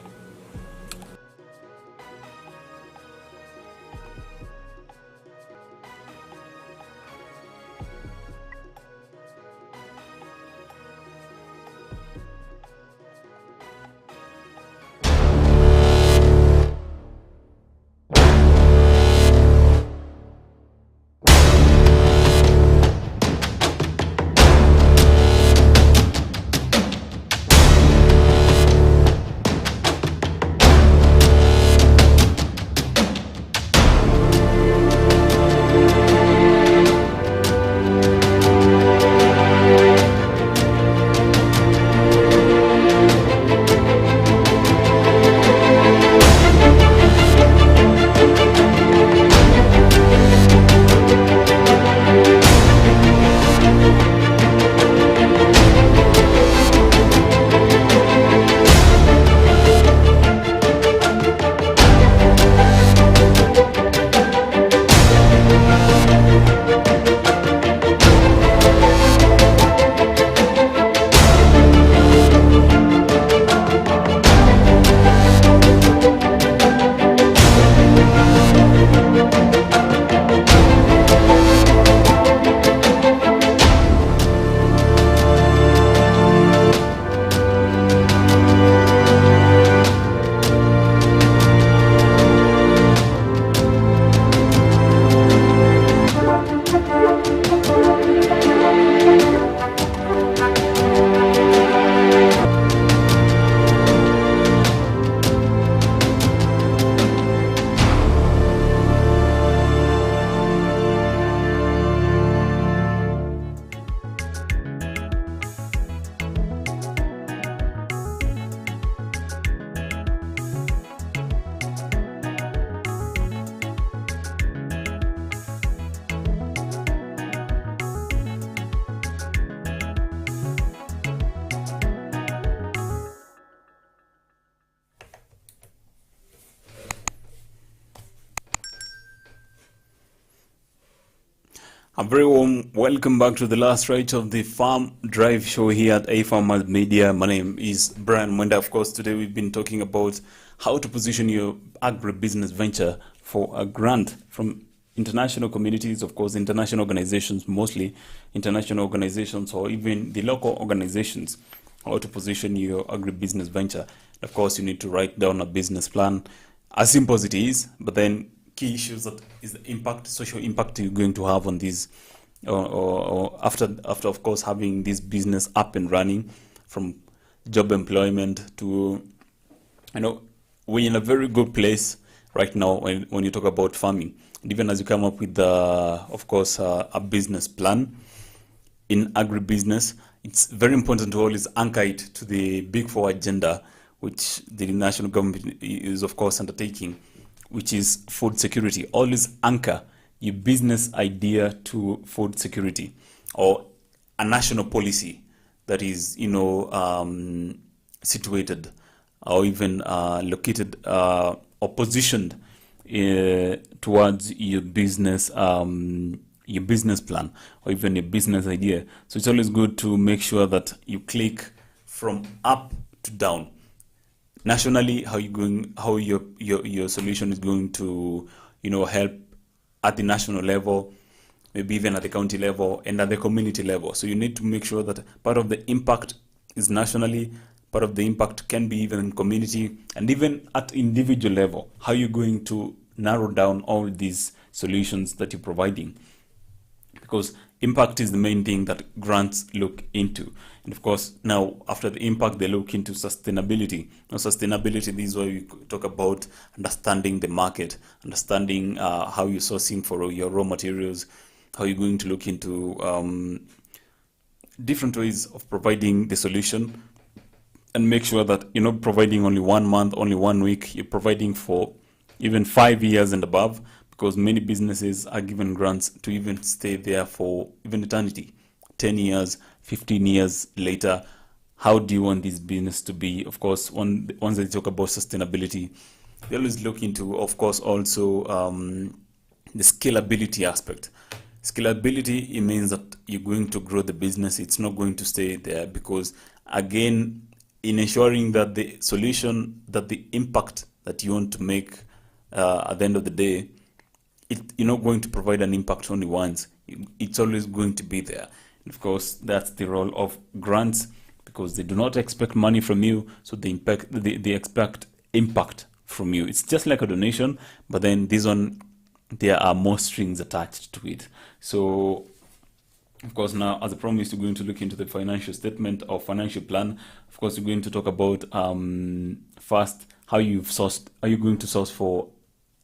A very warm welcome back to the last stretch of the Farm Drive show here at AFarmers Media. My name is Brian Mwenda. Of course, today we've been talking about how to position your agribusiness venture for a grant from international communities, of course, international organizations, mostly international organizations or even the local organizations, how to position your agribusiness venture. Of course, you need to write down a business plan, as simple as it is, but then key issues that is the impact, social impact you're going to have on this, or after of course having this business up and running, from job employment to, we're in a very good place right now when you talk about farming. And even as you come up with of course a business plan in agribusiness, it's very important to always anchor it to the Big Four agenda, which the national government is of course undertaking, which is food security. Always anchor your business idea to food security or a national policy that is, situated or even located or positioned towards your business plan or even your business idea. So it's always good to make sure that you click from up to down. Nationally, how your solution is going to help at the national level, maybe even at the county level and at the community level. So you need to make sure that part of the impact is nationally, part of the impact can be even in community, and even at individual level. How are you going to narrow down all these solutions that you're providing? Because impact is the main thing that grants look into. And of course, now after the impact, they look into sustainability. Now, sustainability, this is why we talk about understanding the market, understanding how you're sourcing for your raw materials, how you're going to look into different ways of providing the solution, and make sure that you're not providing only 1 month, only 1 week, you're providing for even 5 years and above, because many businesses are given grants to even stay there for even eternity, 10 years, 15 years later. How do you want this business to be? Of course, once they talk about sustainability, they always look into, of course, also the scalability aspect. Scalability, it means that you're going to grow the business. It's not going to stay there, because again, in ensuring that the solution, that the impact that you want to make at the end of the day, you're not going to provide an impact only once. It's always going to be there. And of course, that's the role of grants, because they do not expect money from you, so they expect impact from you. It's just like a donation, but then this one, there are more strings attached to it. So of course, now, as I promised, we're going to look into the financial statement or financial plan. Of course, we're going to talk about first how you're going to source for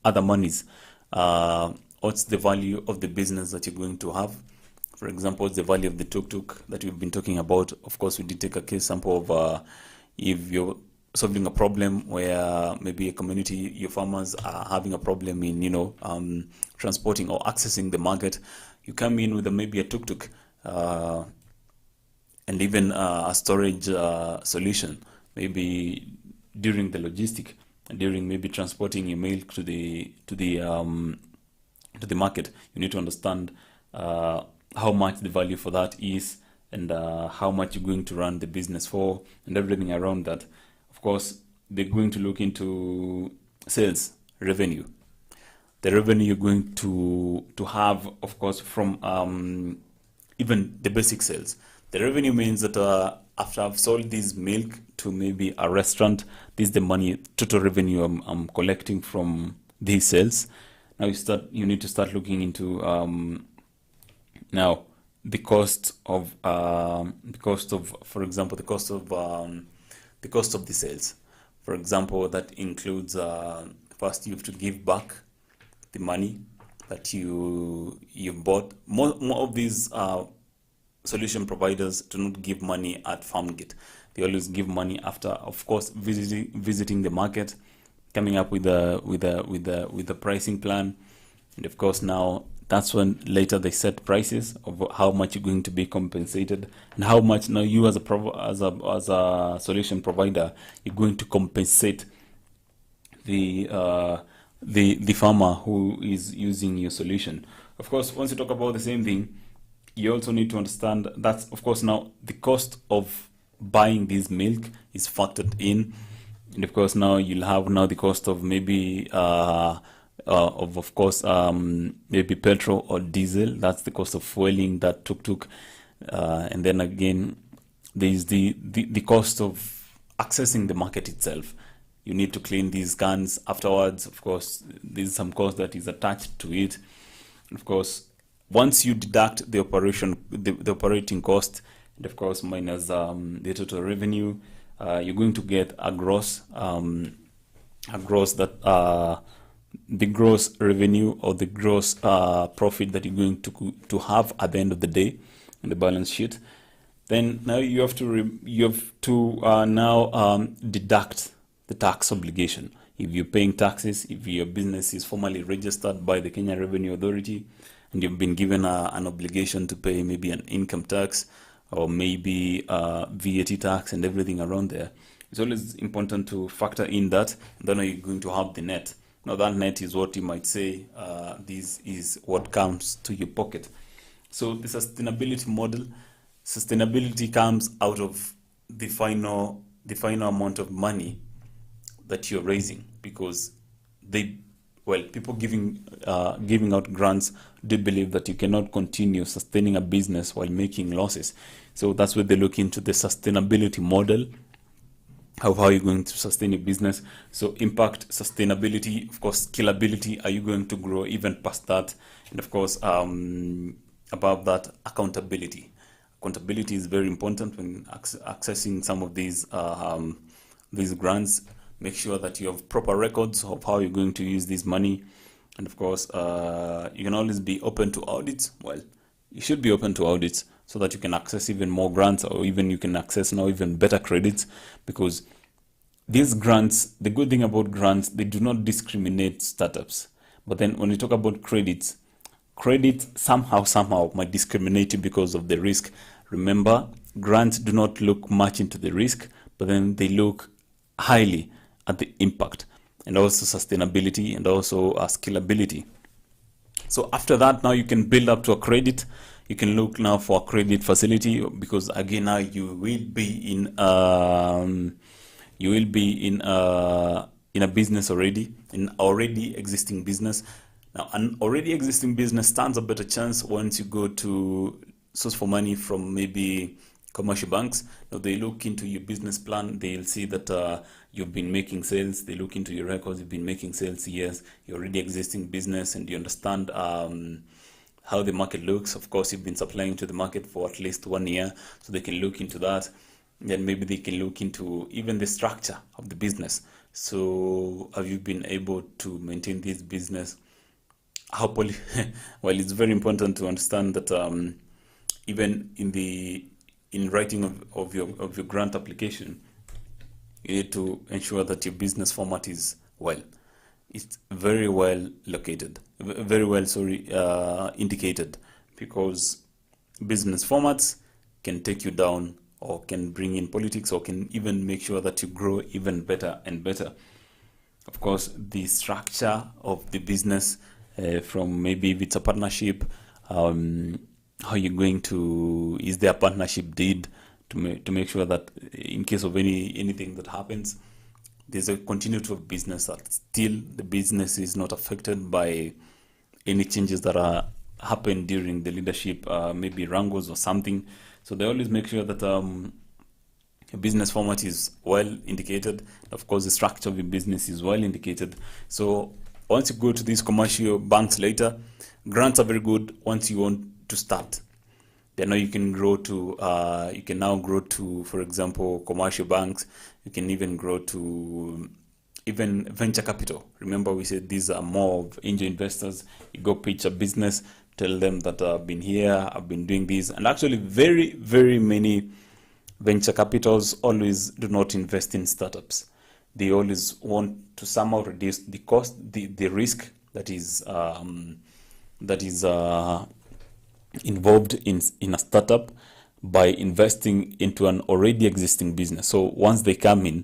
other monies. What's the value of the business that you're going to have? For example, what's the value of the tuk-tuk that we've been talking about? Of course, we did take a case sample of if you're solving a problem where maybe a community, your farmers are having a problem in, transporting or accessing the market. You come in with maybe a tuk-tuk and even a storage solution, maybe during the logistic, during maybe transporting your milk to the market. You need to understand how much the value for that is, and how much you're going to run the business for, and everything around that. Of course, they're going to look into sales revenue. The revenue you're going to have, of course, from even the basic sales. The revenue means that after I've sold this milk to maybe a restaurant, this is the money, total revenue I'm collecting from these sales. Now you need to start looking into now the cost of, for example, the cost of the sales. For example, that includes first you have to give back the money that you've bought. More of these solution providers do not give money at farm gate. They always give money after, of course, visiting the market, coming up with a pricing plan, and of course now that's when later they set prices of how much you're going to be compensated, and how much now you as a solution provider, you're going to compensate the farmer who is using your solution. Of course, once you talk about the same thing, you also need to understand that, of course, now the cost of buying this milk is factored in, and of course now you'll have now the cost of maybe of course maybe petrol or diesel. That's the cost of fueling that tuk-tuk, and then again there's the cost of accessing the market itself. You need to clean these cans afterwards. Of course, there's some cost that is attached to it. And of course, once you deduct the operating cost, and of course minus the total revenue, you're going to get a gross that the gross revenue or the gross profit that you're going to have at the end of the day in the balance sheet. Then now you have to now deduct the tax obligation. If you're paying taxes, if your business is formally registered by the Kenya Revenue Authority, and you've been given an obligation to pay maybe an income tax or maybe VAT tax and everything around there, it's always important to factor in that. And then you're going to have the net. Now that net is what you might say, this is what comes to your pocket. So the sustainability model, sustainability comes out of the final amount of money that you're raising, because they well, people giving out grants do believe that you cannot continue sustaining a business while making losses. So that's where they look into the sustainability model of how you're going to sustain your business. So impact, sustainability, of course, scalability. Are you going to grow even past that? And of course, above that, accountability. Accountability is very important when accessing some of these grants. Make sure that you have proper records of how you're going to use this money. And of course, you can always be open to audits. Well, you should be open to audits so that you can access even more grants, or even you can access now even better credits, because these grants, the good thing about grants, they do not discriminate startups. But then when we talk about credits somehow might discriminate you because of the risk. Remember, grants do not look much into the risk, but then they look highly at the impact, and also sustainability, and also scalability. So after that, now you can build up to a credit. You can look now for a credit facility, because again, now you will be in a business already, in already existing business. Now, an already existing business stands a better chance once you go to source for money from maybe commercial banks. Now, they look into your business plan. They'll see that you've been making sales. They look into your records. You've been making sales. Yes, you're already existing business, and you understand how the market looks. Of course, you've been supplying to the market for at least 1 year, so they can look into that. Then maybe they can look into even the structure of the business. So have you been able to maintain this business? Well, it's very important to understand that even in writing of your grant application, you need to ensure that your business format is it's very well located, very well indicated, because business formats can take you down, or can bring in politics, or can even make sure that you grow even better and better. Of course, the structure of the business, from maybe if it's a partnership, how you're going to, is there a partnership deed to make sure that in case of anything that happens, there's a continuity of business, that still the business is not affected by any changes that are happen during the leadership, maybe wrangles or something. So they always make sure that your business format is well indicated. Of course, the structure of your business is well indicated. So once you go to these commercial banks later, grants are very good once you want to start. Then now you can grow to, for example, commercial banks. You can even grow to even venture capital. Remember, we said these are more of angel investors. You go pitch a business, tell them that I've been here, I've been doing this. And actually, very, very many venture capitals always do not invest in startups. They always want to somehow reduce the cost, the risk that is involved in a startup, by investing into an already existing business. So once they come in,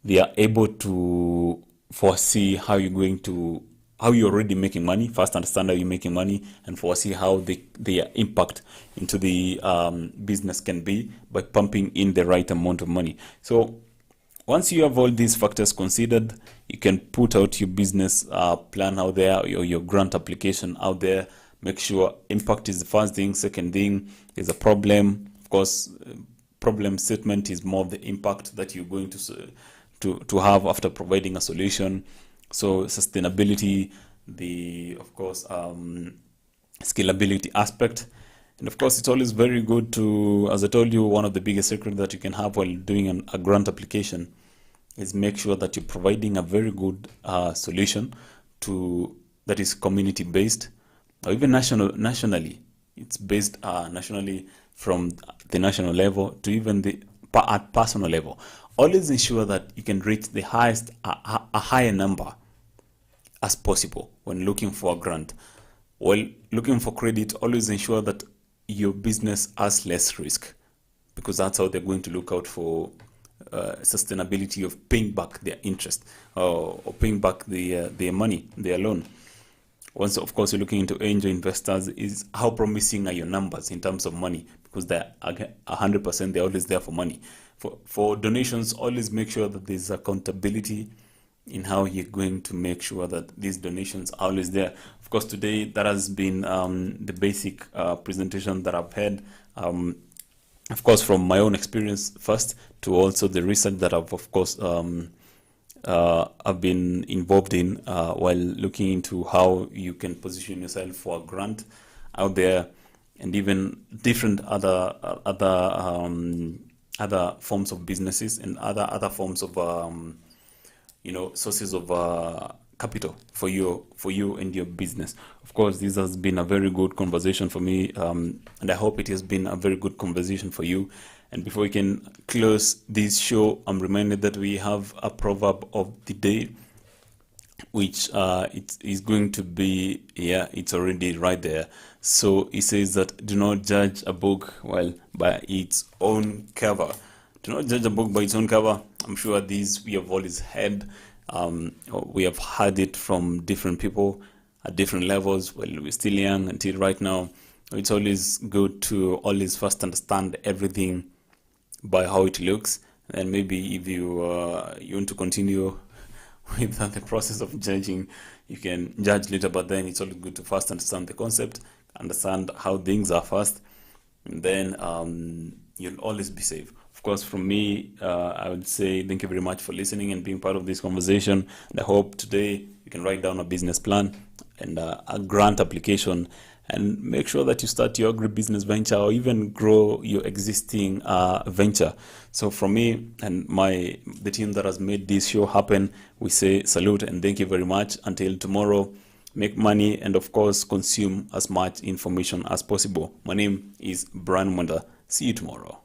they are able to foresee how you're already making money, first understand how you're making money, and foresee how their impact into the business can be by pumping in the right amount of money. So once you have all these factors considered, you can put out your business plan out there, or your grant application out there. Make sure impact is the first thing. Second thing is a problem. Of course, problem statement is more of the impact that you're going to have after providing a solution. So sustainability, scalability aspect. And of course, it's always very good to, as I told you, one of the biggest secrets that you can have while doing a grant application is make sure that you're providing a very good solution that is community based, or even nationally. It's based nationally, from the national level to even at personal level. Always ensure that you can reach the highest, a higher number as possible when looking for a grant. While looking for credit, always ensure that your business has less risk, because that's how they're going to look out for sustainability of paying back their interest, or paying back their money, their loan. Once, of course, you're looking into angel investors, is how promising are your numbers in terms of money, because they're 100%, they're always there for money. For donations, always make sure that there's accountability in how you're going to make sure that these donations are always there. Of course, today that has been the basic presentation that I've had. Of course, from my own experience first, to also the research that I've, of course, I've been involved in while looking into how you can position yourself for a grant out there, and even different other forms of businesses and other forms of sources of capital for you and your business. Of course, this has been a very good conversation for me, and I hope it has been a very good conversation for you. And before we can close this show, I'm reminded that we have a proverb of the day, which it is going to be, it's already right there. So it says that do not judge a book by its own cover. Do not judge a book by its own cover. I'm sure these we have always heard. We have heard it from different people at different levels while we're still young until right now. It's always good to always first understand everything by how it looks, and maybe if you want to continue with the process of judging, you can judge later, but then it's always good to first understand the concept, understand how things are first, and then you'll always be safe. Of course, from me, I would say thank you very much for listening and being part of this conversation. And I hope today you can write down a business plan and a grant application, and make sure that you start your agribusiness venture or even grow your existing venture. So from me and the team that has made this show happen, we say salute and thank you very much. Until tomorrow, make money and of course consume as much information as possible. My name is Brian Mwenda. See you tomorrow.